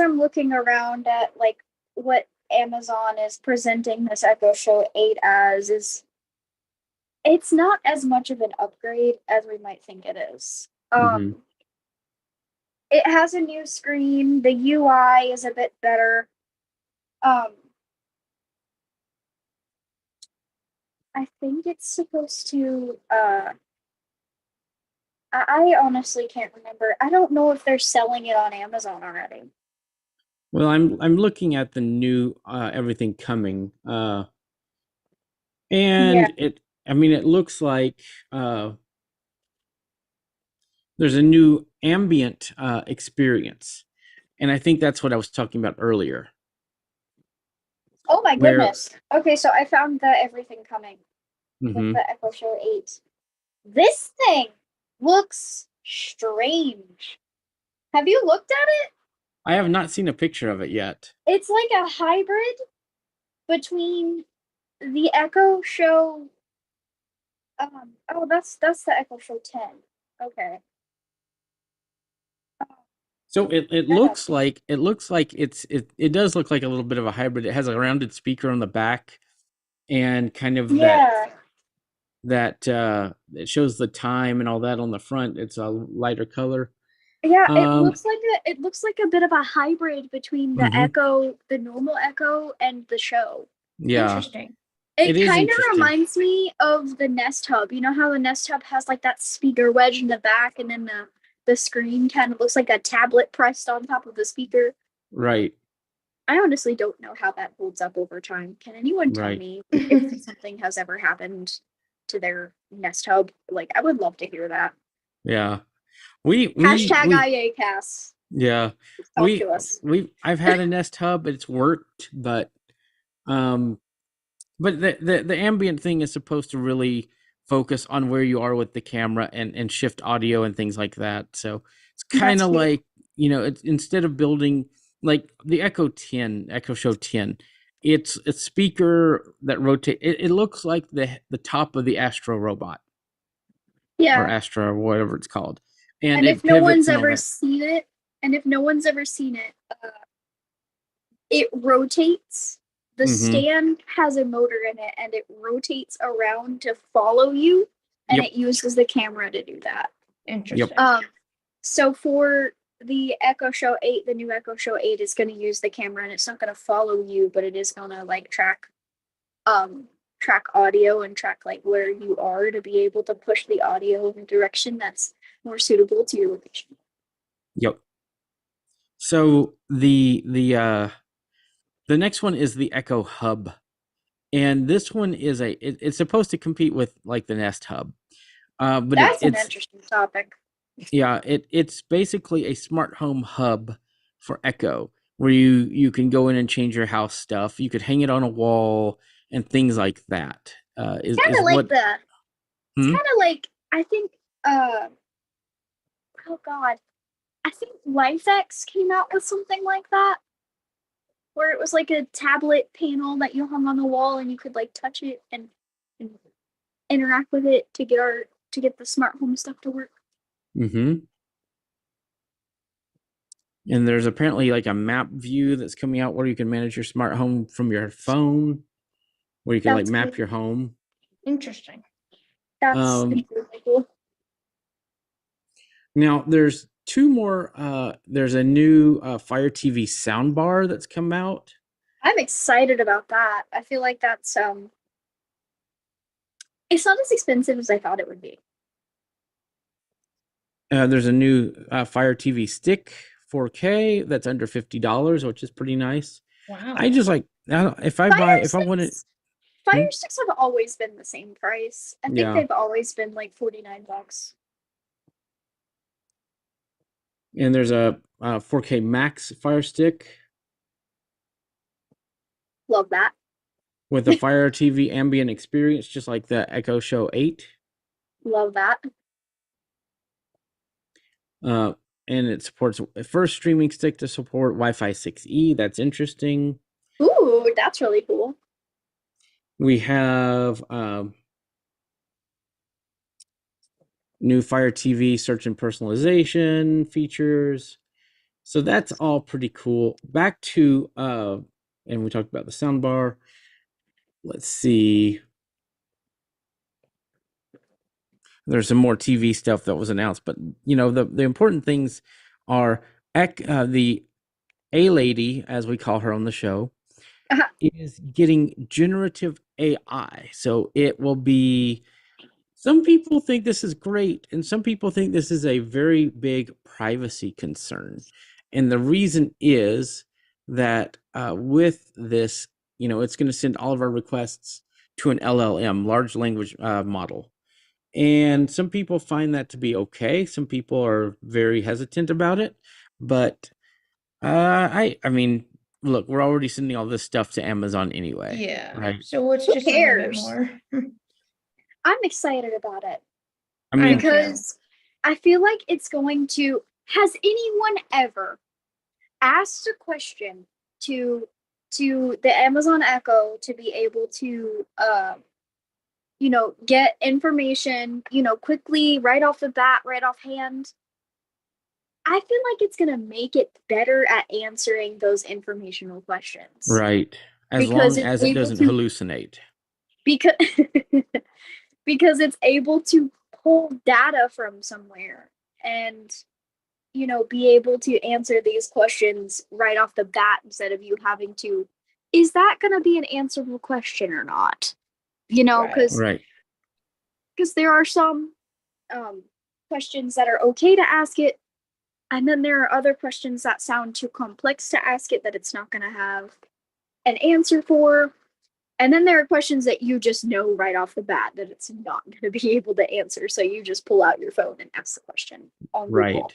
[SPEAKER 3] I'm looking around at like what Amazon is presenting this Echo Show 8 as, is it's not as much of an upgrade as we might think it is.
[SPEAKER 2] mhm.
[SPEAKER 3] It has a new screen, the UI is a bit better. Um, I think it's supposed to I honestly can't remember. I don't know if they're selling it on Amazon already.
[SPEAKER 2] Well, I'm looking at the new everything coming,
[SPEAKER 3] Yeah.
[SPEAKER 2] and it looks like there's a new ambient experience, and I think that's what I was talking about earlier,
[SPEAKER 3] Oh my
[SPEAKER 2] where
[SPEAKER 3] goodness. Okay, so I found the everything coming with
[SPEAKER 2] mhm.
[SPEAKER 3] the Echo Show 8. This thing looks strange. Have you looked at it?
[SPEAKER 2] I have not seen a picture of it yet.
[SPEAKER 3] It's like a hybrid between the Echo Show. Oh, that's the Echo Show 10. Okay.
[SPEAKER 2] So it
[SPEAKER 3] I
[SPEAKER 2] looks like it does look like a little bit of a hybrid. It has a rounded speaker on the back, and kind of
[SPEAKER 3] Yeah.
[SPEAKER 2] that it shows the time and all that on the front. It's a lighter color.
[SPEAKER 3] Yeah,
[SPEAKER 2] Um,
[SPEAKER 3] it looks like a bit of a hybrid between the
[SPEAKER 2] mhm.
[SPEAKER 3] Echo, the normal Echo, and the Show.
[SPEAKER 2] Yeah,
[SPEAKER 1] Interesting.
[SPEAKER 2] it
[SPEAKER 3] It
[SPEAKER 2] is
[SPEAKER 3] kind of
[SPEAKER 2] interesting.
[SPEAKER 3] reminds me of the Nest Hub. You know how the Nest Hub has like that speaker wedge in the back, and then the screen kind of looks like a tablet pressed on top of the speaker.
[SPEAKER 2] Right,
[SPEAKER 3] I honestly don't know how that holds up over time. Can anyone tell
[SPEAKER 2] right.
[SPEAKER 3] me if something has ever happened to their Nest Hub? Like, I would love to hear that.
[SPEAKER 2] Yeah. We
[SPEAKER 3] Hashtag iACast.
[SPEAKER 2] yeah.
[SPEAKER 3] Talk to us.
[SPEAKER 2] I've had a Nest Hub, it's worked, um but the ambient thing is supposed to really focus on where you are with the camera, and shift audio and things like that. So kind
[SPEAKER 3] That's
[SPEAKER 2] of
[SPEAKER 3] cool.
[SPEAKER 2] like, it's instead of building like the Echo Show 10, it's a speaker that rotate. It looks like the top of the Astro robot or
[SPEAKER 3] Yeah.
[SPEAKER 2] Astra or whatever it's called, and
[SPEAKER 3] And
[SPEAKER 2] it
[SPEAKER 3] if no
[SPEAKER 2] pivots
[SPEAKER 3] one's
[SPEAKER 2] and all
[SPEAKER 3] ever
[SPEAKER 2] that.
[SPEAKER 3] seen it, and if no one's ever seen it, it rotates. The
[SPEAKER 2] Mm-hmm.
[SPEAKER 3] stand has a motor in it and it rotates around to follow you, and
[SPEAKER 2] Yep.
[SPEAKER 3] it uses the camera to do that.
[SPEAKER 1] Interesting.
[SPEAKER 3] So for the Echo Show 8, the new Echo Show 8 is going to use the camera, and it's not going to follow you, but it is going to like track audio and track like where you are to be able to push the audio in a direction that's more suitable to your location.
[SPEAKER 2] Yep. So the next one is the Echo Hub, and this one is it's supposed to compete with like the Nest Hub, but
[SPEAKER 3] That's an
[SPEAKER 2] it's
[SPEAKER 3] interesting topic.
[SPEAKER 2] yeah, it's basically a smart home hub for Echo, where you can go in and change your house stuff. You could hang it on a wall and things like that.
[SPEAKER 3] Kind
[SPEAKER 2] Is
[SPEAKER 3] of like
[SPEAKER 2] what?
[SPEAKER 3] the It's
[SPEAKER 2] Hmm?
[SPEAKER 3] kind of like I think oh god, I think LifeX came out with something like that, where it was like a tablet panel that you hung on the wall and you could like touch it and interact with it to get the smart home stuff to work.
[SPEAKER 2] Mm-hmm. And there's apparently like a map view that's coming out where you can manage your smart home from your phone, where you can like
[SPEAKER 3] That's cool.
[SPEAKER 2] map your home.
[SPEAKER 1] Interesting.
[SPEAKER 3] That's
[SPEAKER 2] Um,
[SPEAKER 3] really cool.
[SPEAKER 2] Now there's two more. There's a new Fire TV soundbar that's come out.
[SPEAKER 3] I'm excited about that. I feel like that's it's not as expensive as I thought it would be.
[SPEAKER 2] There's a new Fire TV stick 4K that's under $50, which is pretty nice.
[SPEAKER 1] Wow.
[SPEAKER 2] I just like if I want it.
[SPEAKER 3] Fire sticks have always been the same price. I think
[SPEAKER 2] Yeah.
[SPEAKER 3] they've always been like $49.
[SPEAKER 2] And there's a 4K Max Fire Stick
[SPEAKER 3] Love that.
[SPEAKER 2] with a Fire TV ambient experience, just like the Echo Show 8.
[SPEAKER 3] Love that.
[SPEAKER 2] And it supports a first streaming stick to support Wi-Fi 6E. That's interesting.
[SPEAKER 3] Ooh, that's really cool.
[SPEAKER 2] We have new Fire TV search and personalization features. So that's all pretty cool. Back to and we talked about the soundbar. Let's see. There's some more TV stuff that was announced, but the important things are the A lady, as we call her on the show,
[SPEAKER 3] Uh-huh.
[SPEAKER 2] is getting generative AI. So it will be. Some people think this is great, and some people think this is a very big privacy concern. And the reason is that with this, it's going to send all of our requests to an LLM, large language model. And some people find that to be okay. Some people are very hesitant about it. But I mean, look, we're already sending all this stuff to Amazon anyway.
[SPEAKER 1] Yeah.
[SPEAKER 2] Right.
[SPEAKER 1] So what's
[SPEAKER 3] Who
[SPEAKER 1] just a little bit
[SPEAKER 3] cares?
[SPEAKER 1] more?
[SPEAKER 3] I'm excited about it
[SPEAKER 2] I mean,
[SPEAKER 3] because I feel like it's going to. Has anyone ever asked a question to the Amazon Echo to be able to get information, quickly right off the bat, right offhand? I feel like it's going to make it better at answering those informational questions.
[SPEAKER 2] right. As
[SPEAKER 3] Because
[SPEAKER 2] long
[SPEAKER 3] it's
[SPEAKER 2] as it
[SPEAKER 3] able
[SPEAKER 2] doesn't
[SPEAKER 3] to-
[SPEAKER 2] hallucinate.
[SPEAKER 3] Because because it's able to pull data from somewhere and be able to answer these questions right off the bat instead of you having to, is that going to be an answerable question or not? Because
[SPEAKER 2] Right.
[SPEAKER 3] there are some questions that are okay to ask it, and then there are other questions that sound too complex to ask it that it's not going to have an answer for. And then there are questions that you just know right off the bat that it's not going to be able to answer. So you just pull out your phone and ask the question on Google.
[SPEAKER 2] Right.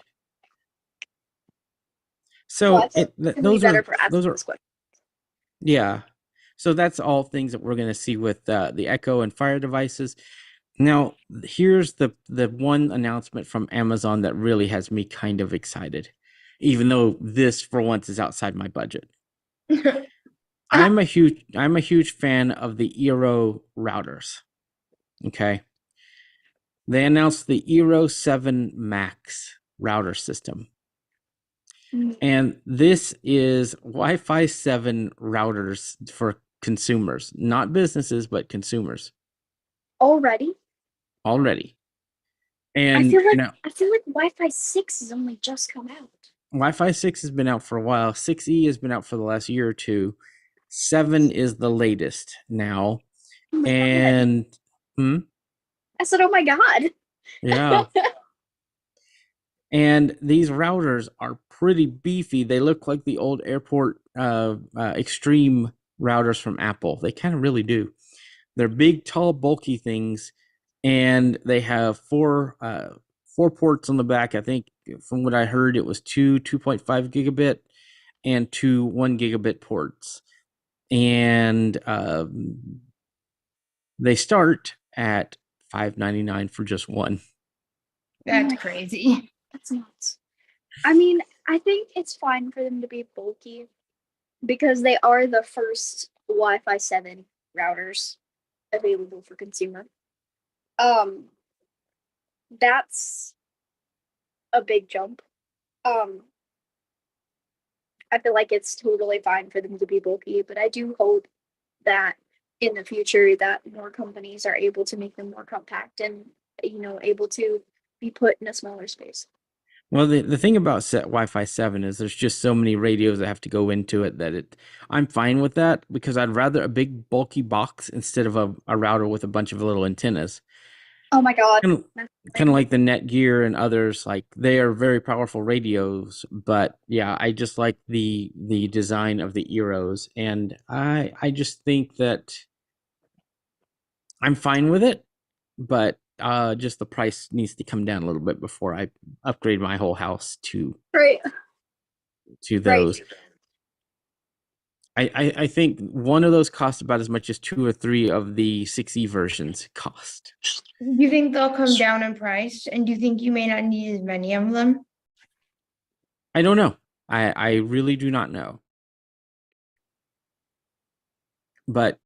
[SPEAKER 2] So those are yeah. So that's all things that we're going to see with the Echo and Fire devices. Now, here's the one announcement from Amazon that really has me kind of excited, even though this for once is outside my budget. I'm a huge fan of the Eero routers. Okay. They announced the Eero 7 Max router system. And this is Wi-Fi 7 routers for consumers, not businesses, but consumers
[SPEAKER 3] Already?
[SPEAKER 2] already.
[SPEAKER 3] I
[SPEAKER 2] And
[SPEAKER 3] feel like Wi-Fi 6 has only just come out.
[SPEAKER 2] Wi-Fi 6 has been out for a while. 6E has been out for the last year or two. 7 is the latest now.
[SPEAKER 3] Oh my God.
[SPEAKER 2] And
[SPEAKER 3] I said, oh my God.
[SPEAKER 2] yeah. And these routers are pretty beefy. They look like the old airport extreme routers from Apple. They kind of really do. They're big, tall, bulky things, and they have four ports on the back. I think from what I heard, it was 2.5 gigabit and 1 gigabit ports. And they start at $5.99 for just one.
[SPEAKER 1] That's crazy.
[SPEAKER 3] That's nuts. I mean, I think it's fine for them to be bulky because they are the first Wi-Fi 7 routers available for consumer. That's a big jump. I feel like it's totally fine for them to be bulky, but I do hope that in the future that more companies are able to make them more compact and able to be put in a smaller space.
[SPEAKER 2] Well, the thing about Wi-Fi 7 is there's just so many radios that have to go into it that I'm fine with that because I'd rather a big bulky box instead of a router with a bunch of little antennas.
[SPEAKER 3] Oh my God.
[SPEAKER 2] Kind of like the Netgear and others, like they are very powerful radios, but yeah, I just like the design of the Eeros, and I just think that I'm fine with it, but just the price needs to come down a little bit before I upgrade my whole house to those. I think one of those costs about as much as 2 or 3 of the 6E versions cost.
[SPEAKER 1] Do you think they'll come down in price? And do you think you may not need as many of them?
[SPEAKER 2] I don't know. I really do not know. But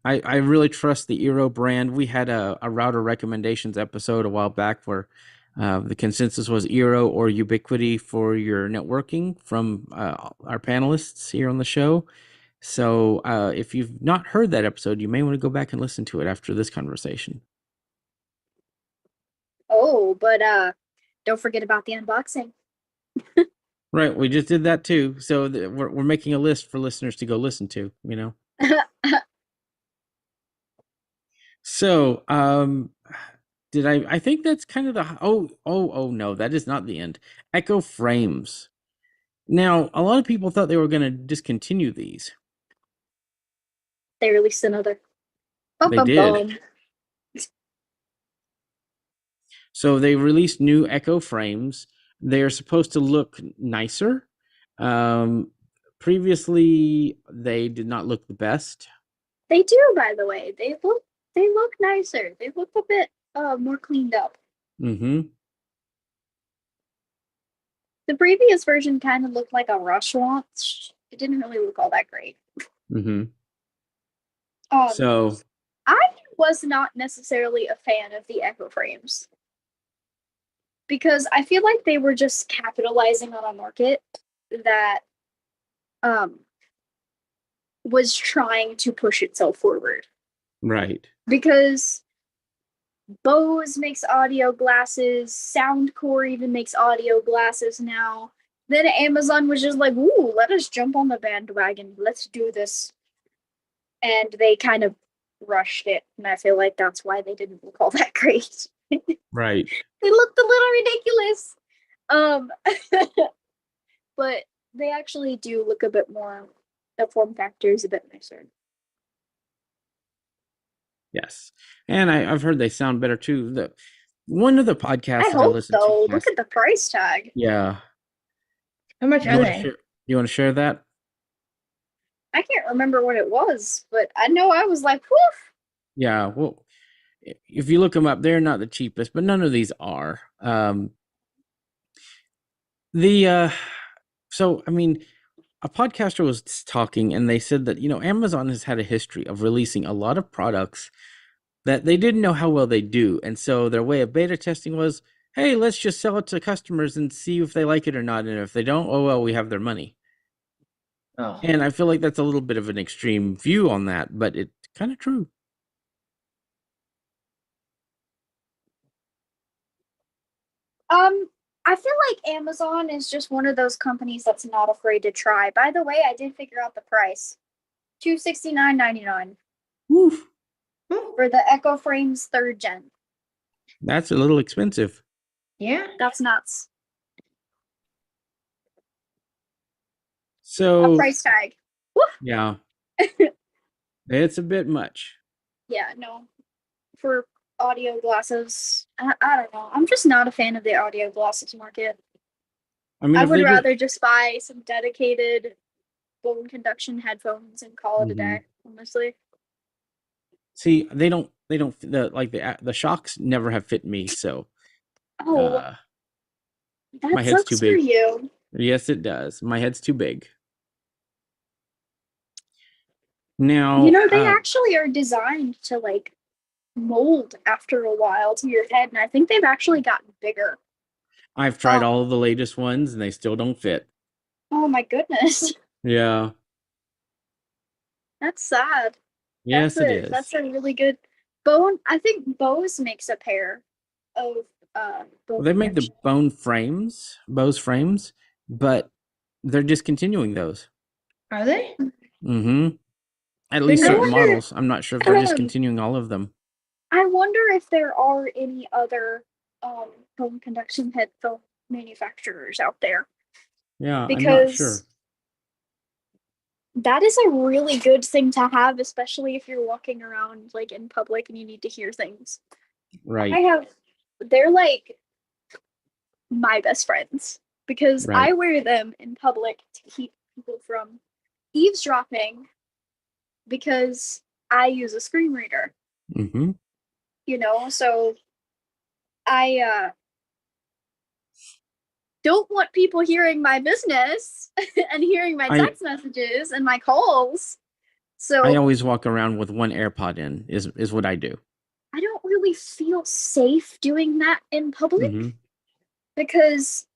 [SPEAKER 2] I really trust the Eero brand. We had a router recommendations episode a while back where the consensus was Eero or Ubiquity for your networking from our panelists here on the show. So if you've not heard that episode, you may want to go back and listen to it after this conversation.
[SPEAKER 3] Oh, but don't forget about the unboxing.
[SPEAKER 2] Right, we just did that too. So we're making a list for listeners to go listen to, you know. So, I think that's kind of the oh no, that is not the end. Echo frames. Now, a lot of people thought they were going to discontinue these.
[SPEAKER 3] They released another.
[SPEAKER 2] They did. So they released new Echo frames. They're supposed to look nicer. Previously, they did not look the best.
[SPEAKER 3] They do, by the way. They look nicer. They look a bit more cleaned up.
[SPEAKER 2] Mm-hmm.
[SPEAKER 3] The previous version kind of looked like a rush launch. It didn't really look all that great.
[SPEAKER 2] Mm-hmm.
[SPEAKER 3] So I was not necessarily a fan of the Echo frames because I feel like they were just capitalizing on a market that was trying to push itself forward.
[SPEAKER 2] Right.
[SPEAKER 3] Because Bose makes audio glasses, Soundcore even makes audio glasses now. Then Amazon was just like, ooh, let us jump on the bandwagon. Let's do this. And they kind of rushed it. And I feel like that's why they didn't look all that great.
[SPEAKER 2] Right.
[SPEAKER 3] They looked a little ridiculous. But they actually do look a bit more, the form factor is a bit nicer.
[SPEAKER 2] Yes. And I've heard they sound better too. One of the podcasts
[SPEAKER 3] I hope so. Look at the price tag.
[SPEAKER 2] Yeah.
[SPEAKER 1] How much are they?
[SPEAKER 2] You want to share that?
[SPEAKER 3] I can't remember what it was, but I know I was like, woof.
[SPEAKER 2] Yeah. Well, if you look them up, they're not the cheapest, but none of these are. So I mean, a podcaster was talking, and they said that Amazon has had a history of releasing a lot of products that they didn't know how well they do, and so their way of beta testing was, hey, let's just sell it to customers and see if they like it or not, and if they don't, oh well, we have their money.
[SPEAKER 1] Oh,
[SPEAKER 2] And I feel like that's a little bit of an extreme view on that, but it's kind of true.
[SPEAKER 3] I feel like Amazon is just one of those companies that's not afraid to try. By the way, I did figure out the price. $269.99
[SPEAKER 2] Woof,
[SPEAKER 3] for the Echo Frames 3rd gen.
[SPEAKER 2] that's a little expensive.
[SPEAKER 1] yeah.
[SPEAKER 3] That's nuts. A
[SPEAKER 2] So
[SPEAKER 3] price tag.
[SPEAKER 2] yeah, it's a bit much.
[SPEAKER 3] Yeah, no. For audio glasses, I don't know. I'm just not a fan of the audio glasses market.
[SPEAKER 2] I mean,
[SPEAKER 3] I
[SPEAKER 2] if
[SPEAKER 3] would
[SPEAKER 2] they
[SPEAKER 3] rather just buy some dedicated bone conduction headphones and call it a day, honestly.
[SPEAKER 2] see, they don't the shocks never have fit me, so
[SPEAKER 3] Oh,
[SPEAKER 2] uh my
[SPEAKER 3] that
[SPEAKER 2] head's too
[SPEAKER 3] sucks for
[SPEAKER 2] big.
[SPEAKER 3] you.
[SPEAKER 2] Yes, it does. My head's too big. Now,
[SPEAKER 3] You know, they actually are designed to like mold after a while to your head, and I think they've actually gotten bigger.
[SPEAKER 2] I've tried all of the latest ones and they still don't fit.
[SPEAKER 3] Oh my goodness.
[SPEAKER 2] Yeah.
[SPEAKER 3] That's sad.
[SPEAKER 2] Yes, it
[SPEAKER 3] That's
[SPEAKER 2] is.
[SPEAKER 3] a really good bone. I think Bose makes a pair of
[SPEAKER 2] Well,
[SPEAKER 3] bone
[SPEAKER 2] they make the
[SPEAKER 3] connection.
[SPEAKER 2] Bose frames, but they're discontinuing those.
[SPEAKER 1] Are they?
[SPEAKER 2] Mm-hmm. At least
[SPEAKER 1] I
[SPEAKER 2] certain
[SPEAKER 3] wonder
[SPEAKER 2] models. I'm not sure if they're discontinuing all of them.
[SPEAKER 3] I wonder if there are any other bone conduction headphone manufacturers out there,
[SPEAKER 2] Yeah, I'm not sure.
[SPEAKER 3] because that is a really good thing to have, especially if you're walking around like in public and you need to hear things.
[SPEAKER 2] Right.
[SPEAKER 3] They're like my best friends because
[SPEAKER 2] Right.
[SPEAKER 3] I wear them in public to keep people from eavesdropping because I use a screen reader,
[SPEAKER 2] Mm-hmm.
[SPEAKER 3] so I don't want people hearing my business and hearing my
[SPEAKER 2] I
[SPEAKER 3] text messages and my calls.
[SPEAKER 2] I
[SPEAKER 3] So
[SPEAKER 2] always walk around with one AirPod in is what I do.
[SPEAKER 3] I don't really feel safe doing that in public
[SPEAKER 2] Mm-hmm.
[SPEAKER 3] because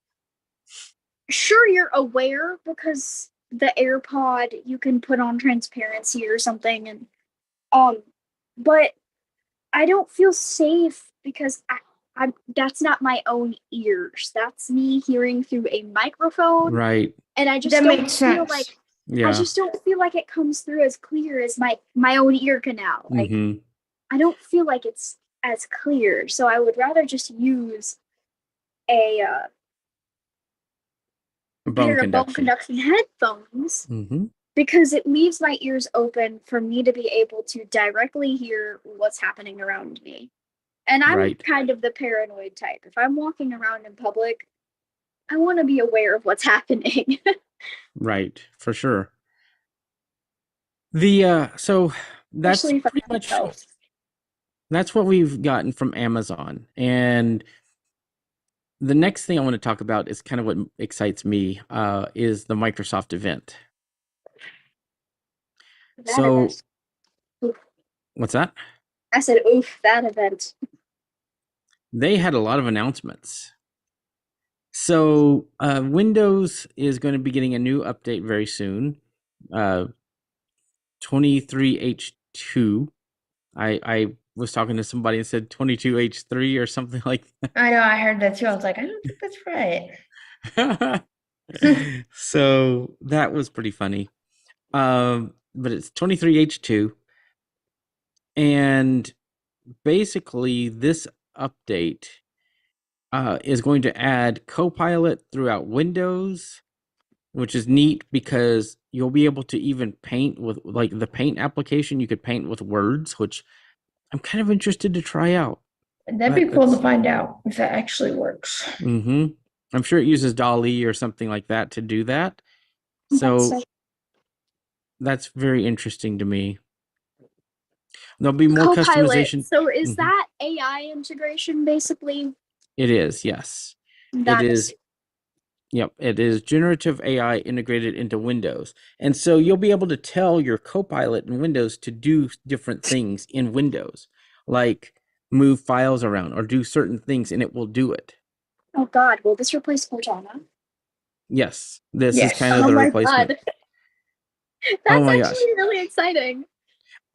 [SPEAKER 3] sure you're aware because the AirPod you can put on transparency or something, and um but I don't feel safe because I'm that's not my own ears. That's me hearing through a microphone,
[SPEAKER 2] Right.
[SPEAKER 3] and I just
[SPEAKER 1] That
[SPEAKER 3] don't
[SPEAKER 1] makes
[SPEAKER 3] feel
[SPEAKER 1] sense.
[SPEAKER 3] like I
[SPEAKER 2] Yeah.
[SPEAKER 3] just don't feel like it comes through as clear as my own ear canal. Like
[SPEAKER 2] Mm-hmm.
[SPEAKER 3] I don't feel like it's as clear, so I would rather just use a
[SPEAKER 2] Bone
[SPEAKER 3] pair of bone
[SPEAKER 2] conduction.
[SPEAKER 3] conduction headphones
[SPEAKER 2] Mm-hmm.
[SPEAKER 3] because it leaves my ears open for me to be able to directly hear what's happening around me. And I'm
[SPEAKER 2] Right.
[SPEAKER 3] kind of the paranoid type. If I'm walking around in public, I want to be aware of what's happening.
[SPEAKER 2] Right. For sure. So that's
[SPEAKER 3] Especially if I'm
[SPEAKER 2] pretty
[SPEAKER 3] in
[SPEAKER 2] much
[SPEAKER 3] health.
[SPEAKER 2] that's what we've gotten from Amazon. And the next thing I want to talk about is kind of what excites me, is the Microsoft event.
[SPEAKER 3] That
[SPEAKER 2] So
[SPEAKER 3] event. Oof.
[SPEAKER 2] what's that?
[SPEAKER 3] I said, oof, that event.
[SPEAKER 2] They had a lot of announcements. So Windows is going to be getting a new update very soon, 23H2. I was talking to somebody and said 22H3 or something like
[SPEAKER 1] I know, I heard that too. I was like, I don't think that's right.
[SPEAKER 2] that. So that was pretty funny. But it's 23H2. And basically, this update is going to add Copilot throughout Windows, which is neat because you'll be able to even paint with like the paint application. You could paint with words, which I'm kind of interested to try out.
[SPEAKER 1] That'd be
[SPEAKER 2] But
[SPEAKER 1] cool to
[SPEAKER 2] that's
[SPEAKER 1] find out if that actually works.
[SPEAKER 2] mm-hmm. I'm sure it uses Dolly or something like that to do that.
[SPEAKER 3] That's
[SPEAKER 2] So
[SPEAKER 3] so
[SPEAKER 2] that's very interesting to me. There'll be more
[SPEAKER 3] Copilot.
[SPEAKER 2] customization.
[SPEAKER 3] So is
[SPEAKER 2] Mhm.
[SPEAKER 3] that AI integration basically?
[SPEAKER 2] It is, yes. It
[SPEAKER 3] That
[SPEAKER 2] is.
[SPEAKER 3] is
[SPEAKER 2] Yep, it is generative AI integrated into Windows. And so you'll be able to tell your Copilot in Windows to do different things in Windows, like move files around or do certain things, and it will do it.
[SPEAKER 3] oh God, will this replace Cortana?
[SPEAKER 2] Yes, this is
[SPEAKER 1] Yes.
[SPEAKER 2] kind of
[SPEAKER 3] Oh
[SPEAKER 2] the
[SPEAKER 3] my
[SPEAKER 2] replacement.
[SPEAKER 3] God.
[SPEAKER 2] Oh
[SPEAKER 3] That's
[SPEAKER 2] my gosh.
[SPEAKER 3] actually really exciting.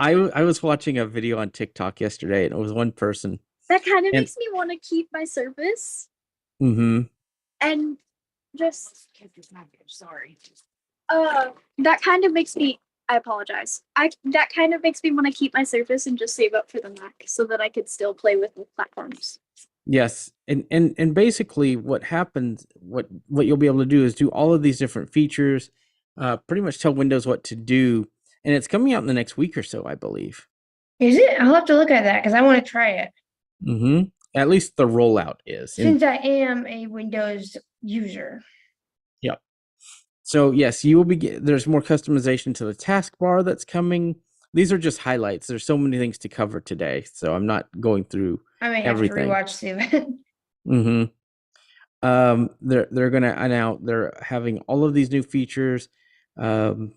[SPEAKER 2] I was watching a video on TikTok yesterday, and it was one person.
[SPEAKER 3] That kind of
[SPEAKER 2] And
[SPEAKER 3] makes me want to keep my Surface
[SPEAKER 2] hmm
[SPEAKER 3] and just that kind of makes me I apologize. That kind of makes me want to keep my Surface and just save up for the Mac so that I could still play with the platforms.
[SPEAKER 2] yes, and basically what happens, what you'll be able to do is do all of these different features, pretty much tell Windows what to do, and it's coming out in the next week or so, I believe.
[SPEAKER 1] Is it? I'll have to look at that because I want to try it.
[SPEAKER 2] hmm At least the rollout is. And
[SPEAKER 1] Since I am a Windows user.
[SPEAKER 2] yeah, so yes, you will be. There's more customization to the taskbar that's coming. These are just highlights. There's so many things to cover today, so I'm not going through
[SPEAKER 1] I may have to
[SPEAKER 2] everything.
[SPEAKER 1] rewatch the event.
[SPEAKER 2] hmm they're gonna announce they're having all of these new features. Um,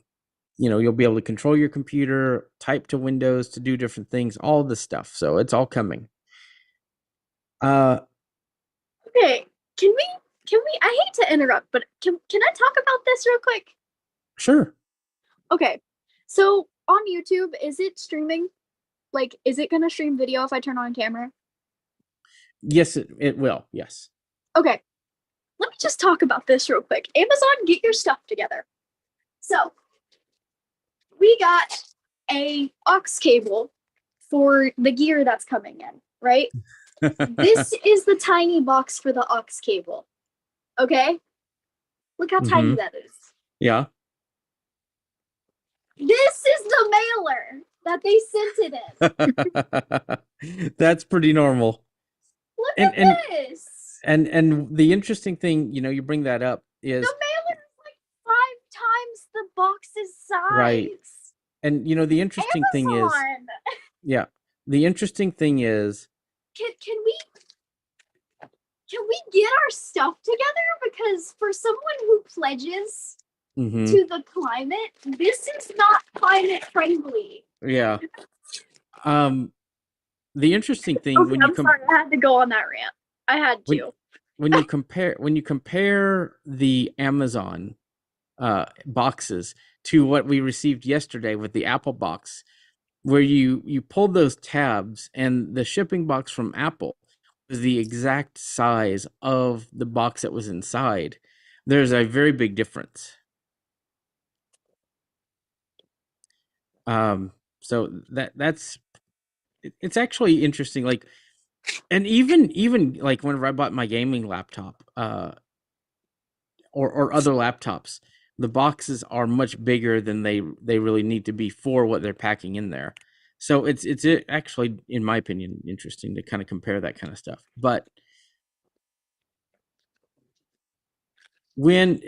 [SPEAKER 2] you'll be able to control your computer, type to Windows to do different things, all this stuff. So it's all coming.
[SPEAKER 3] Okay, can we I hate to interrupt, but can I talk about this real quick?
[SPEAKER 2] Sure.
[SPEAKER 3] Okay. So on YouTube, is it streaming? Like, is it gonna stream video if I turn on camera?
[SPEAKER 2] Yes, it will. Yes.
[SPEAKER 3] Okay. Let me just talk about this real quick. Amazon, get your stuff together. So we got a aux cable for the gear that's coming in, right? This is the tiny box for the aux cable. Okay? Look how tiny
[SPEAKER 2] hmm
[SPEAKER 3] that is.
[SPEAKER 2] Yeah.
[SPEAKER 3] This is the mailer that they sent it in.
[SPEAKER 2] That's pretty normal.
[SPEAKER 3] Look
[SPEAKER 2] And
[SPEAKER 3] at this.
[SPEAKER 2] and the interesting thing, you bring that up
[SPEAKER 3] The
[SPEAKER 2] is
[SPEAKER 3] mailer is like 5 times the box's size.
[SPEAKER 2] right. And the interesting thing is,
[SPEAKER 3] Amazon.
[SPEAKER 2] yeah, the interesting thing is,
[SPEAKER 3] Can we get our stuff together? Because for someone who pledges
[SPEAKER 2] mhm,
[SPEAKER 3] to the climate, this is not climate friendly.
[SPEAKER 2] yeah. The interesting thing
[SPEAKER 3] Okay,
[SPEAKER 2] when you
[SPEAKER 3] I'm sorry, I had to go on that rant. I had
[SPEAKER 2] when
[SPEAKER 3] to.
[SPEAKER 2] when you compare the Amazon boxes to what we received yesterday with the Apple box, where you pulled those tabs and the shipping box from Apple was the exact size of the box that was inside. There's a very big difference. So that's it's actually interesting. Like, and even like whenever I bought my gaming laptop, or other laptops, the boxes are much bigger than they really need to be for what they're packing in there. So it's actually, in my opinion, interesting to kind of compare that kind of stuff. But when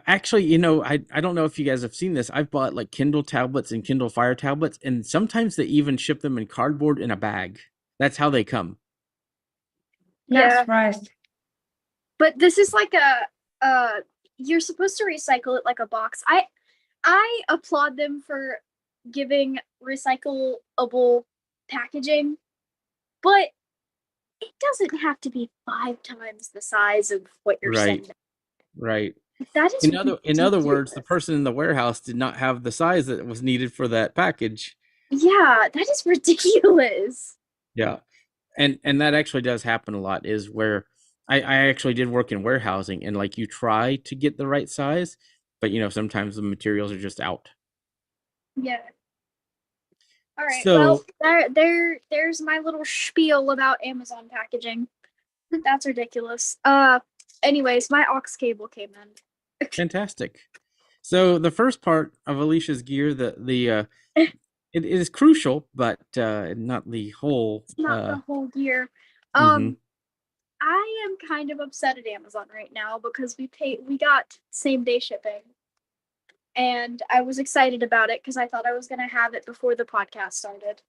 [SPEAKER 2] actually, I don't know if you guys have seen this. I've bought like Kindle tablets and Kindle Fire tablets, and sometimes they even ship them in cardboard in a bag. That's how they come.
[SPEAKER 1] Not
[SPEAKER 3] Yeah.
[SPEAKER 1] surprised.
[SPEAKER 3] But this is like you're supposed to recycle it like a box. I applaud them for giving recyclable packaging, but it doesn't have to be 5 times the size of what you're
[SPEAKER 2] Right.
[SPEAKER 3] sending.
[SPEAKER 2] Right.
[SPEAKER 3] That is
[SPEAKER 2] In other words, the
[SPEAKER 3] ridiculous.
[SPEAKER 2] person in the warehouse did not have the size that was needed for that package.
[SPEAKER 3] Yeah, that is ridiculous.
[SPEAKER 2] Yeah. And that actually does happen a lot, is where I actually did work in warehousing, and like you try to get the right size, but sometimes the materials are just out.
[SPEAKER 3] Yeah. All right. Well,
[SPEAKER 2] So
[SPEAKER 3] there's my little spiel about Amazon packaging. That's ridiculous. Anyways, my aux cable came in.
[SPEAKER 2] fantastic. So the first part of Alicia's gear, it is crucial, but not the whole.
[SPEAKER 3] It's not the whole gear.
[SPEAKER 2] Mhm.
[SPEAKER 3] I am kind of upset at Amazon right now because we got same day shipping. And I was excited about it because I thought I was gonna have it before the podcast started.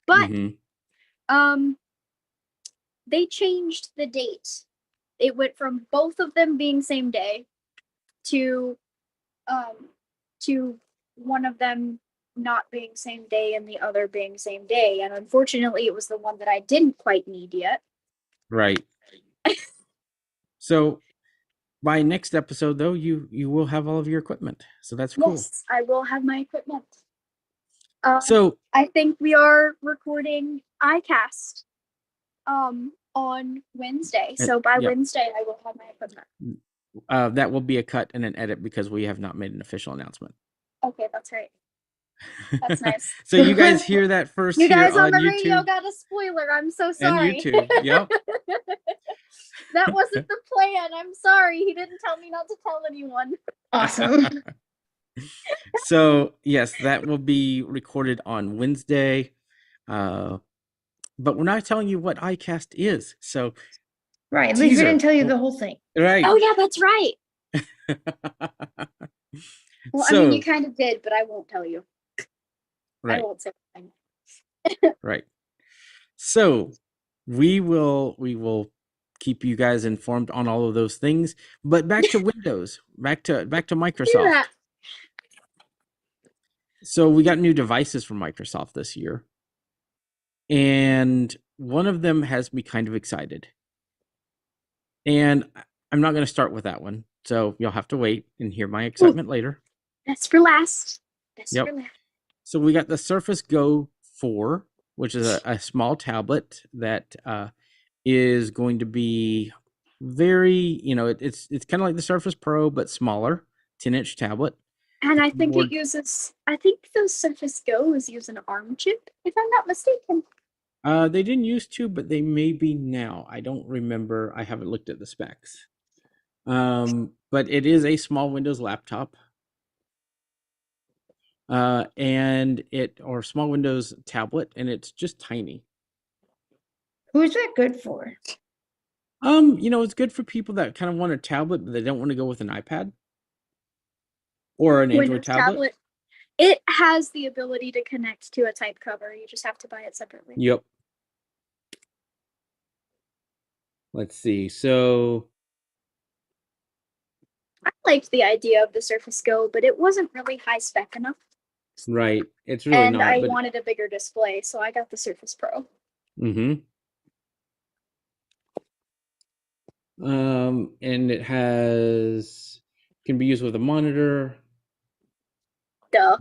[SPEAKER 3] But
[SPEAKER 2] Mhm.
[SPEAKER 3] they changed the date. It went from both of them being same day to um to one of them not being same day and the other being same day. And unfortunately it was the one that I didn't quite need yet.
[SPEAKER 2] Right. So by next episode, though, you will have all of your equipment. So that's cool.
[SPEAKER 3] Yes, I will have my equipment.
[SPEAKER 2] So
[SPEAKER 3] I think we are recording iCast on Wednesday. So by
[SPEAKER 2] yep.
[SPEAKER 3] Wednesday I will have my equipment.
[SPEAKER 2] That will be a cut and an edit because we have not made an official announcement.
[SPEAKER 3] Okay, that's right. That's nice.
[SPEAKER 2] So you guys hear that first
[SPEAKER 3] You
[SPEAKER 2] here
[SPEAKER 3] guys on the
[SPEAKER 2] YouTube
[SPEAKER 3] radio got a spoiler. I'm so
[SPEAKER 2] and
[SPEAKER 3] sorry.
[SPEAKER 2] YouTube. Yep.
[SPEAKER 3] That wasn't the plan. I'm sorry. He didn't tell me not to tell anyone.
[SPEAKER 1] Awesome.
[SPEAKER 2] So yes, that will be recorded on Wednesday. But we're not telling you what iCast is. So
[SPEAKER 1] Right. At least we
[SPEAKER 2] teaser.
[SPEAKER 1] didn't tell you the whole thing.
[SPEAKER 2] Right.
[SPEAKER 3] Oh yeah, that's right. Well, I mean, you
[SPEAKER 2] So
[SPEAKER 3] kind of did, but I won't tell you. I
[SPEAKER 2] right,
[SPEAKER 3] won't say anything.
[SPEAKER 2] right. So we will keep you guys informed on all of those things. But back to Windows, back to
[SPEAKER 3] Do
[SPEAKER 2] Microsoft.
[SPEAKER 3] that.
[SPEAKER 2] So we got new devices from Microsoft this year. And one of them has me kind of excited. And I'm not going to start with that one. So you'll have to wait and hear my excitement later.
[SPEAKER 3] That's for last. That's
[SPEAKER 2] Yep.
[SPEAKER 3] for last.
[SPEAKER 2] So we got the Surface Go 4, which is a small tablet that is going to be very, it's kind of like the Surface Pro, but smaller, 10-inch tablet.
[SPEAKER 3] And I think I think the Surface Go is using an ARM chip, if I'm not mistaken.
[SPEAKER 2] They didn't used to, but they may be now. I don't remember. I haven't looked at the specs. But it is a small Windows laptop. Or small Windows tablet, and it's just tiny.
[SPEAKER 1] Who's that good for?
[SPEAKER 2] It's good for people that kind of want a tablet, but they don't want to go with an iPad or an Android
[SPEAKER 3] Windows
[SPEAKER 2] tablet.
[SPEAKER 3] It has the ability to connect to a type cover. You just have to buy it separately.
[SPEAKER 2] Yep. Let's see. So
[SPEAKER 3] I liked the idea of the Surface Go, but it wasn't really high spec enough.
[SPEAKER 2] right, it's really
[SPEAKER 3] And
[SPEAKER 2] not.
[SPEAKER 3] I
[SPEAKER 2] But
[SPEAKER 3] wanted a bigger display, so I got the Surface Pro.
[SPEAKER 2] and it can be used with a monitor.
[SPEAKER 3] Duh.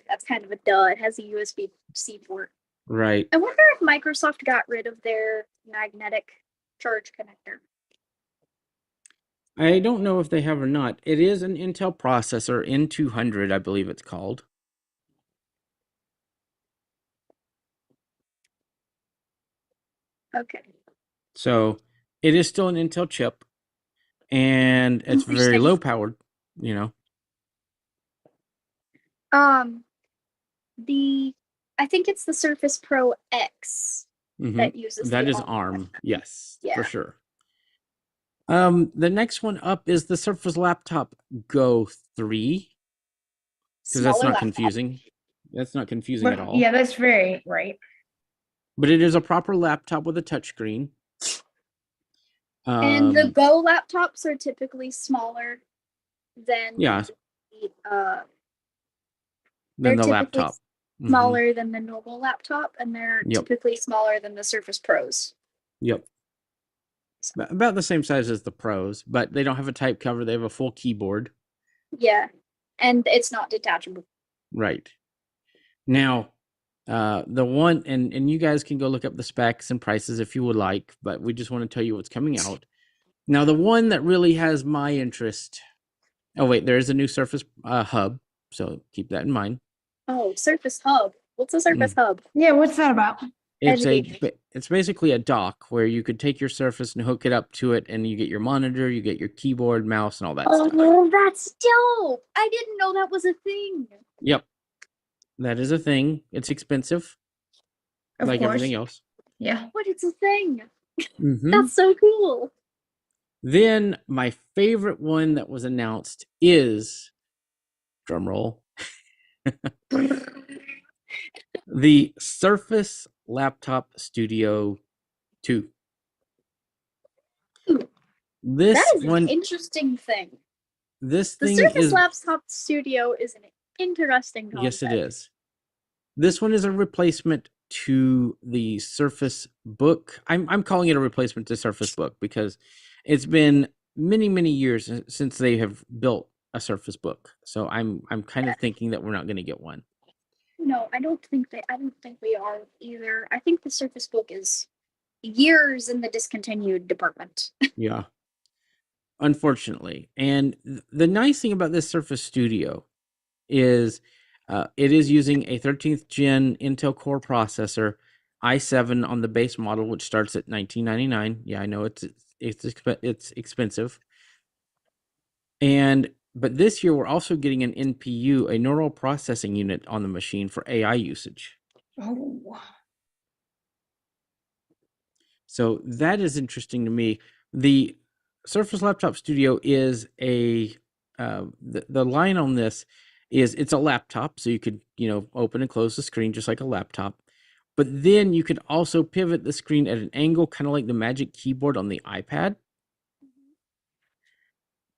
[SPEAKER 3] That's kind of a duh. It has a USB-C port.
[SPEAKER 2] Right.
[SPEAKER 3] I wonder if Microsoft got rid of their magnetic charge connector.
[SPEAKER 2] I don't know if they have or not. It is an Intel processor, N200, I believe it's called.
[SPEAKER 3] Okay.
[SPEAKER 2] So it is still an Intel chip, and it's very
[SPEAKER 3] Interesting.
[SPEAKER 2] low powered,
[SPEAKER 3] I think it's the Surface Pro X that uses
[SPEAKER 2] That
[SPEAKER 3] the
[SPEAKER 2] is ARM. Yes,
[SPEAKER 3] Yeah.
[SPEAKER 2] for sure. The next one up is the Surface Laptop Go 3, because that's not confusing. That's not confusing at all.
[SPEAKER 1] Yeah, that's very right.
[SPEAKER 2] But it is a proper laptop with a touchscreen.
[SPEAKER 3] And the Go laptops are typically smaller than
[SPEAKER 2] than the laptop.
[SPEAKER 3] Smaller than the normal laptop, and they're typically smaller than the Surface Pros.
[SPEAKER 2] Yep. About the same size as the Pros, but they don't have a type cover. They have a full keyboard.
[SPEAKER 3] Yeah, and it's not detachable.
[SPEAKER 2] Right. Now, the one, and you guys can go look up the specs and prices if you would like, but we just want to tell you what's coming out. Now, the one that really has my interest. Oh, wait, there is a new Surface Hub, so keep that in mind.
[SPEAKER 3] Oh, Surface Hub. What's a Surface Hub?
[SPEAKER 1] Yeah, what's that about?
[SPEAKER 2] It's basically a dock where you could take your Surface and hook it up to it, and you get your monitor, you get your keyboard, mouse, and all that stuff.
[SPEAKER 3] Oh, that's dope! I didn't know that was a thing.
[SPEAKER 2] Yep, that is a thing. It's expensive, like everything else.
[SPEAKER 1] Yeah,
[SPEAKER 3] but it's a thing. That's so cool.
[SPEAKER 2] Then my favorite one that was announced is, drum roll, The Surface Laptop Studio 2.
[SPEAKER 3] Ooh,
[SPEAKER 2] This
[SPEAKER 3] that is an
[SPEAKER 2] one,
[SPEAKER 3] interesting thing.
[SPEAKER 2] this
[SPEAKER 3] The
[SPEAKER 2] thing
[SPEAKER 3] Surface
[SPEAKER 2] is,
[SPEAKER 3] Laptop Studio is an interesting concept.
[SPEAKER 2] yes, it is. This one is a replacement to the Surface Book. I'm calling it a replacement to Surface Book because it's been many years since they have built a Surface Book. So I'm kind of thinking that we're not going to get one.
[SPEAKER 3] No, I don't think we are either. I think the Surface Book is years in the discontinued department.
[SPEAKER 2] Yeah, unfortunately. And the nice thing about this Surface Studio is it is using a 13th gen Intel Core processor, i7 on the base model, which starts at $19.99. Yeah, I know it's expensive. But this year we're also getting an NPU, a neural processing unit on the machine for AI usage.
[SPEAKER 1] Oh,
[SPEAKER 2] So that is interesting to me. The Surface Laptop Studio is the line on this is it's a laptop, so you could open and close the screen just like a laptop. But then you could also pivot the screen at an angle, kind of like the Magic Keyboard on the iPad.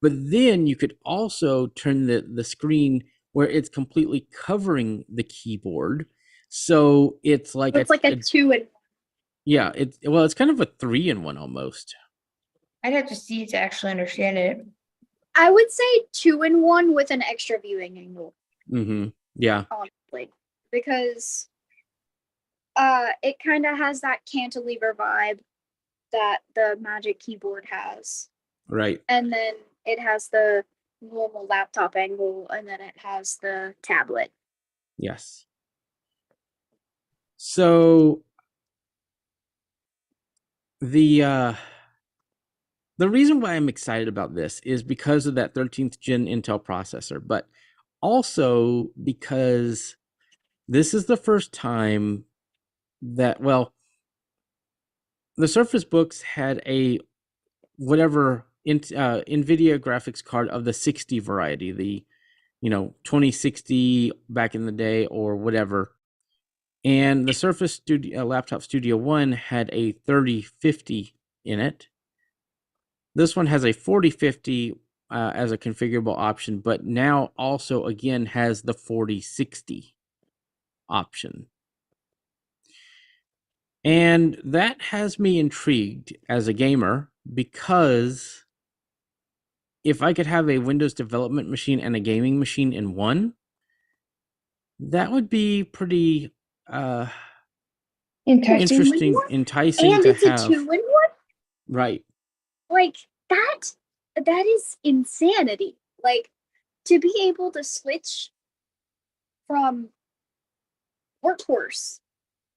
[SPEAKER 2] But then you could also turn the screen where it's completely covering the keyboard. So it's like
[SPEAKER 3] It's like a 2-in-1.
[SPEAKER 2] yeah, it's kind of a 3-in-1 almost.
[SPEAKER 1] I'd have to see it to actually understand it.
[SPEAKER 3] I would say 2-in-1 with an extra viewing angle.
[SPEAKER 2] Mm-hmm. Yeah.
[SPEAKER 3] Honestly, because it kind of has that cantilever vibe that the Magic Keyboard has,
[SPEAKER 2] Right.
[SPEAKER 3] and then it has the normal laptop angle, and then it has the tablet.
[SPEAKER 2] Yes. So the reason why I'm excited about this is because of that 13th gen Intel processor, but also because this is the first time that, well, the Surface Books had a whatever NVIDIA graphics card of the 60 variety, the 2060 back in the day or whatever. And the Surface Laptop Studio 1 had a 3050 in it. This one has a 4050 as a configurable option, but now also again has the 4060 option. And that has me intrigued as a gamer because if I could have a Windows development machine and a gaming machine in one, that would be pretty
[SPEAKER 1] Enticing.
[SPEAKER 2] enticing
[SPEAKER 3] And
[SPEAKER 2] to
[SPEAKER 3] it's a
[SPEAKER 2] have.
[SPEAKER 3] 2-in-1.
[SPEAKER 2] Right.
[SPEAKER 3] Like that is insanity. Like, to be able to switch from workhorse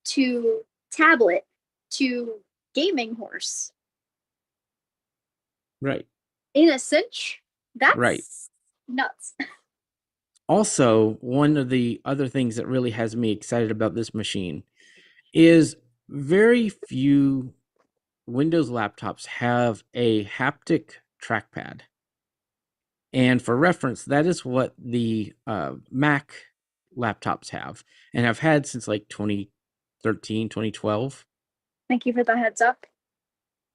[SPEAKER 3] to tablet to gaming horse
[SPEAKER 2] Right.
[SPEAKER 3] in a cinch, that's
[SPEAKER 2] Right.
[SPEAKER 3] nuts.
[SPEAKER 2] Also, one of the other things that really has me excited about this machine is very few Windows laptops have a haptic trackpad. And for reference, that is what the Mac laptops have and have had since like 2013, 2012.
[SPEAKER 3] Thank you for the heads up.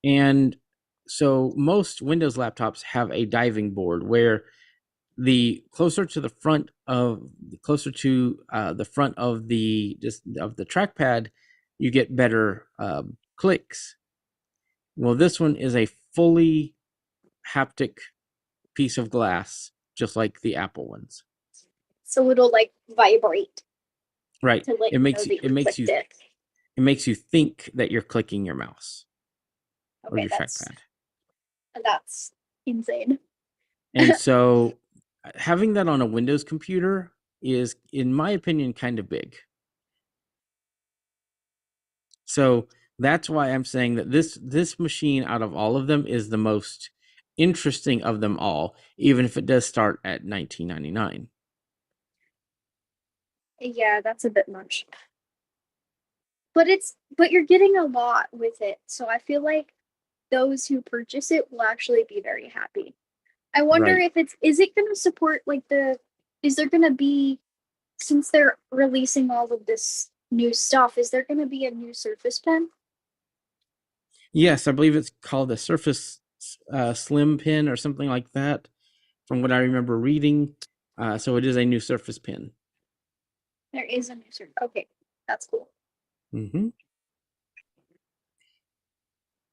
[SPEAKER 2] And so most Windows laptops have a diving board where the closer to the front of the trackpad, you get better clicks. Well, this one is a fully haptic piece of glass, just like the Apple ones.
[SPEAKER 3] So it'll like vibrate
[SPEAKER 2] Right.
[SPEAKER 3] to let
[SPEAKER 2] It
[SPEAKER 3] you
[SPEAKER 2] makes
[SPEAKER 3] know
[SPEAKER 2] you
[SPEAKER 3] that you clicked it.
[SPEAKER 2] it makes you think that you're clicking your mouse or
[SPEAKER 3] Okay,
[SPEAKER 2] your trackpad.
[SPEAKER 3] that's insane.
[SPEAKER 2] And so having that on a Windows computer is, in my opinion, kind of big. So that's why I'm saying that this machine out of all of them is the most interesting of them all, even if it does start at $19.99.
[SPEAKER 3] Yeah, that's a bit much. But you're getting a lot with it. So I feel like those who purchase it will actually be very happy. I wonder
[SPEAKER 2] Right.
[SPEAKER 3] if is it going to support is there going to be, since they're releasing all of this new stuff. Is there going to be a new Surface Pen?
[SPEAKER 2] Yes, I believe it's called a Surface Slim Pen or something like that, from what I remember reading. So it is a new Surface Pen.
[SPEAKER 3] There is a new Surface. Okay, that's cool.
[SPEAKER 2] Mm-hmm.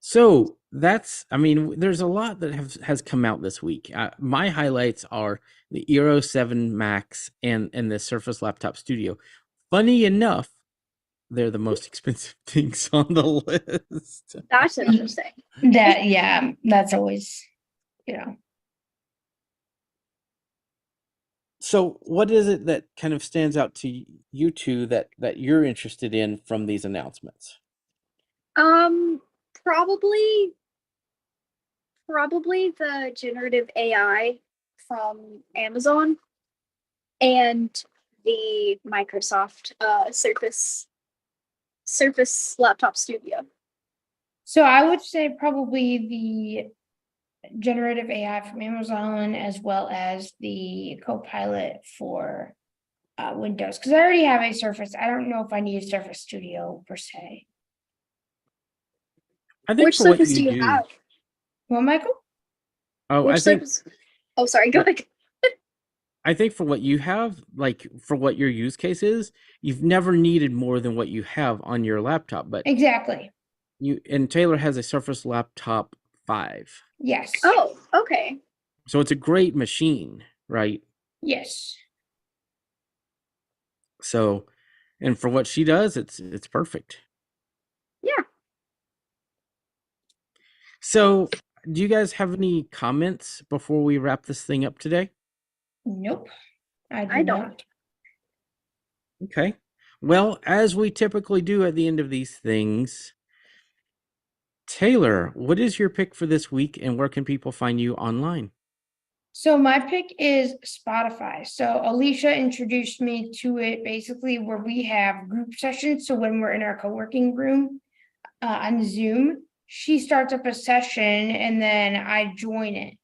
[SPEAKER 2] So I mean, there's a lot that has come out this week. My highlights are the Eero 7 Max and the Surface Laptop Studio. Funny enough, they're the most expensive things on the list.
[SPEAKER 3] That's interesting.
[SPEAKER 1] Yeah, that's always, you know.
[SPEAKER 2] So, what is it that kind of stands out to you two that you're interested in from these announcements?
[SPEAKER 3] Probably the generative AI from Amazon and the Microsoft Surface Laptop Studio.
[SPEAKER 1] So I would say probably the generative AI from Amazon as well as the Copilot for Windows, because I already have a Surface. I don't know if I need a Surface Studio per se.
[SPEAKER 2] I think
[SPEAKER 3] Which
[SPEAKER 2] for what
[SPEAKER 3] Surface do
[SPEAKER 2] you
[SPEAKER 3] you
[SPEAKER 2] do,
[SPEAKER 3] have?
[SPEAKER 1] Well, Michael?
[SPEAKER 2] oh,
[SPEAKER 3] Which Surface? Oh, sorry, go ahead.
[SPEAKER 2] I think for what you have, like for what your use case is, you've never needed more than what you have on your laptop. But
[SPEAKER 1] Exactly.
[SPEAKER 2] Taylor has a Surface Laptop 5.
[SPEAKER 1] Yes.
[SPEAKER 3] Oh, okay.
[SPEAKER 2] So it's a great machine, right?
[SPEAKER 1] Yes.
[SPEAKER 2] So, and for what she does, it's perfect.
[SPEAKER 3] Yeah.
[SPEAKER 2] So, do you guys have any comments before we wrap this thing up today?
[SPEAKER 1] Nope. I do
[SPEAKER 3] I don't.
[SPEAKER 1] not.
[SPEAKER 2] Okay. Well, as we typically do at the end of these things, Taylor, what is your pick for this week and where can people find you online?
[SPEAKER 1] So my pick is Spotify. So Alicia introduced me to it basically where we have group sessions. So when we're in our co-working room on Zoom, she starts up a session and then I join it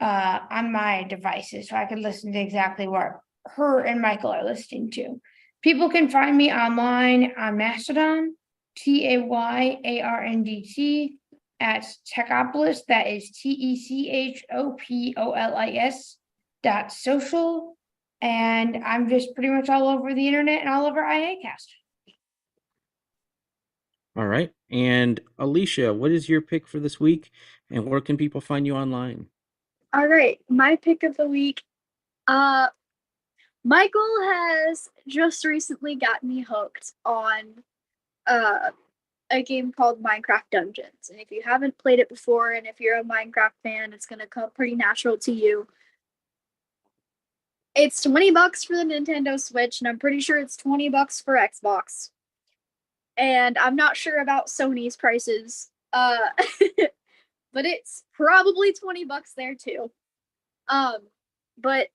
[SPEAKER 1] on my devices so I can listen to exactly what her and Michael are listening to. People can find me online on Mastodon, TAYARNDT, at Techopolis. That is TECHOPOLIS.social. And I'm just pretty much all over the internet and all over iACast.
[SPEAKER 2] All right. And Alicia, what is your pick for this week and where can people find you online?
[SPEAKER 3] All right, my pick of the week. Michael has just recently got me hooked on a game called Minecraft Dungeons. And if you haven't played it before, and if you're a Minecraft fan, it's gonna come pretty natural to you. It's $20 for the Nintendo Switch, and I'm pretty sure it's $20 for Xbox. And I'm not sure about Sony's prices. But it's probably $20 there too. But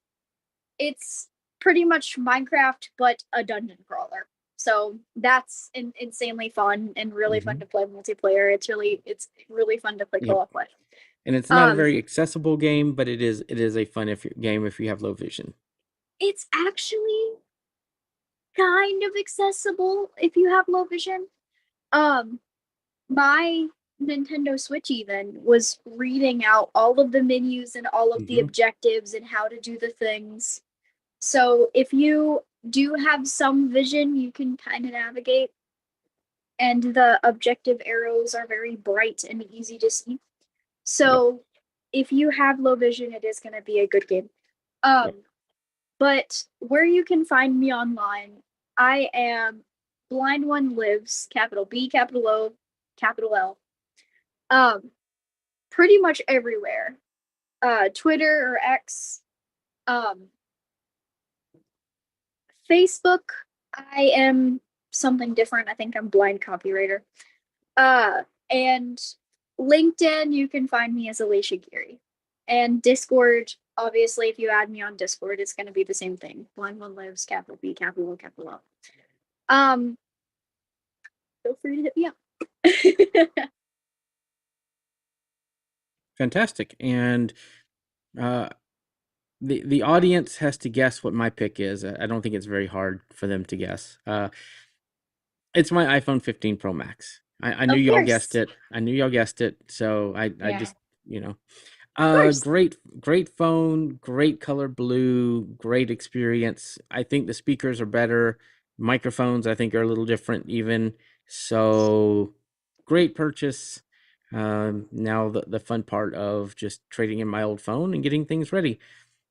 [SPEAKER 3] it's pretty much Minecraft, but a dungeon crawler. So that's insanely fun and really fun to play multiplayer. It's really fun to play co-op with.
[SPEAKER 2] And it's not a very accessible game, but it is a fun game if you have low vision.
[SPEAKER 3] It's actually kind of accessible if you have low vision. My Nintendo Switch even was reading out all of the menus and all of the objectives and how to do the things. So if you do have some vision, you can kind of navigate. And the objective arrows are very bright and easy to see. So if you have low vision, it is going to be a good game. But where you can find me online, I am Blind One Lives, capital B, capital O, capital L. Pretty much everywhere. Twitter or X, Facebook, I am something different. I think I'm blind copywriter. And LinkedIn, you can find me as Alicia Geary. And Discord, obviously, if you add me on Discord, it's going to be the same thing. Blind One Lives, capital B, capital O, capital L. Feel free to hit me up.
[SPEAKER 2] Fantastic. And the audience has to guess what my pick is. I don't think it's very hard for them to guess. It's my iPhone 15 Pro Max. I knew
[SPEAKER 3] Of
[SPEAKER 2] y'all
[SPEAKER 3] course.
[SPEAKER 2] guessed it. I knew y'all guessed it. So I
[SPEAKER 1] Yeah.
[SPEAKER 2] just, you know,
[SPEAKER 3] course.
[SPEAKER 2] great phone, great color blue, great experience. I think the speakers are better. Microphones, I think, are a little different even. So great purchase. Now the fun part of just trading in my old phone and getting things ready.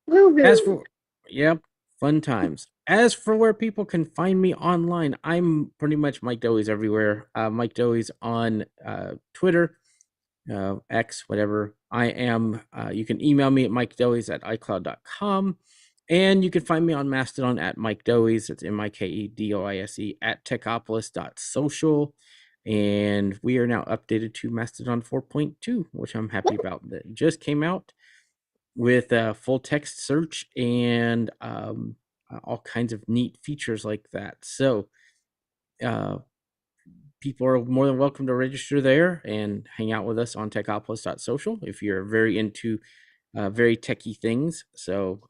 [SPEAKER 2] As
[SPEAKER 3] Woohoo.
[SPEAKER 2] for, yep, fun times. As for where people can find me online, I'm pretty much Mike Doey's everywhere. Mike Doey's on Twitter, X, whatever. I am. You can email me at mikedoeys at icloud.com. And you can find me on Mastodon at Mike Doeys. It's MikeDoise at techopolis.social. And we are now updated to Mastodon 4.2, which I'm happy about. That just came out with full text search and all kinds of neat features like that. So uh, people are more than welcome to register there and hang out with us on techopolis.social if you're very into very techie things. So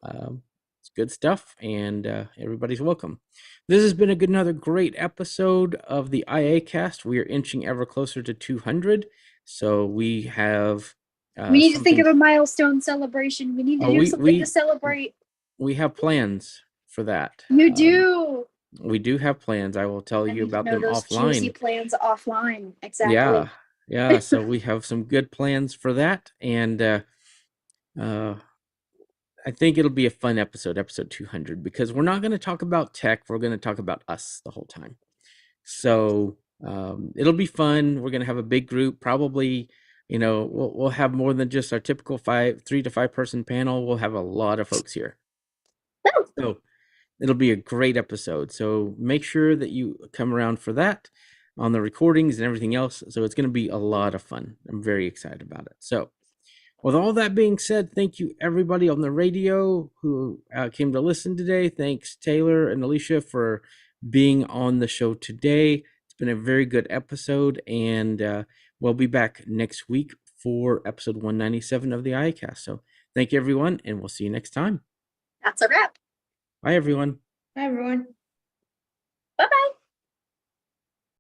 [SPEAKER 2] it's good stuff, and everybody's welcome. This has been another great episode of the iACast. We are inching ever closer to 200. So we have
[SPEAKER 3] We need to think
[SPEAKER 2] something.
[SPEAKER 3] of a milestone celebration. We need to
[SPEAKER 2] Oh,
[SPEAKER 3] do something to celebrate.
[SPEAKER 2] we have plans for that.
[SPEAKER 3] You do.
[SPEAKER 2] We do have plans. I will tell
[SPEAKER 3] I
[SPEAKER 2] you
[SPEAKER 3] need to
[SPEAKER 2] about
[SPEAKER 3] know
[SPEAKER 2] them
[SPEAKER 3] those juicy
[SPEAKER 2] offline.
[SPEAKER 3] plans offline. Exactly.
[SPEAKER 2] Yeah. Yeah. So we have some good plans for that. And uh, I think it'll be a fun episode 200, because we're not going to talk about tech. We're going to talk about us the whole time. So it'll be fun. We're going to have a big group. Probably, we'll have more than just our typical 3 to 5 person panel. We'll have a lot of folks here. So it'll be a great episode. So make sure that you come around for that on the recordings and everything else. So it's going to be a lot of fun. I'm very excited about it. So with all that being said, thank you everybody on the radio who came to listen today. Thanks Taylor and Alicia for being on the show today. It's been a very good episode, and we'll be back next week for episode 197 of the iACast. So thank you everyone, and we'll see you next time.
[SPEAKER 3] That's a wrap.
[SPEAKER 2] Bye everyone.
[SPEAKER 1] Hi, everyone.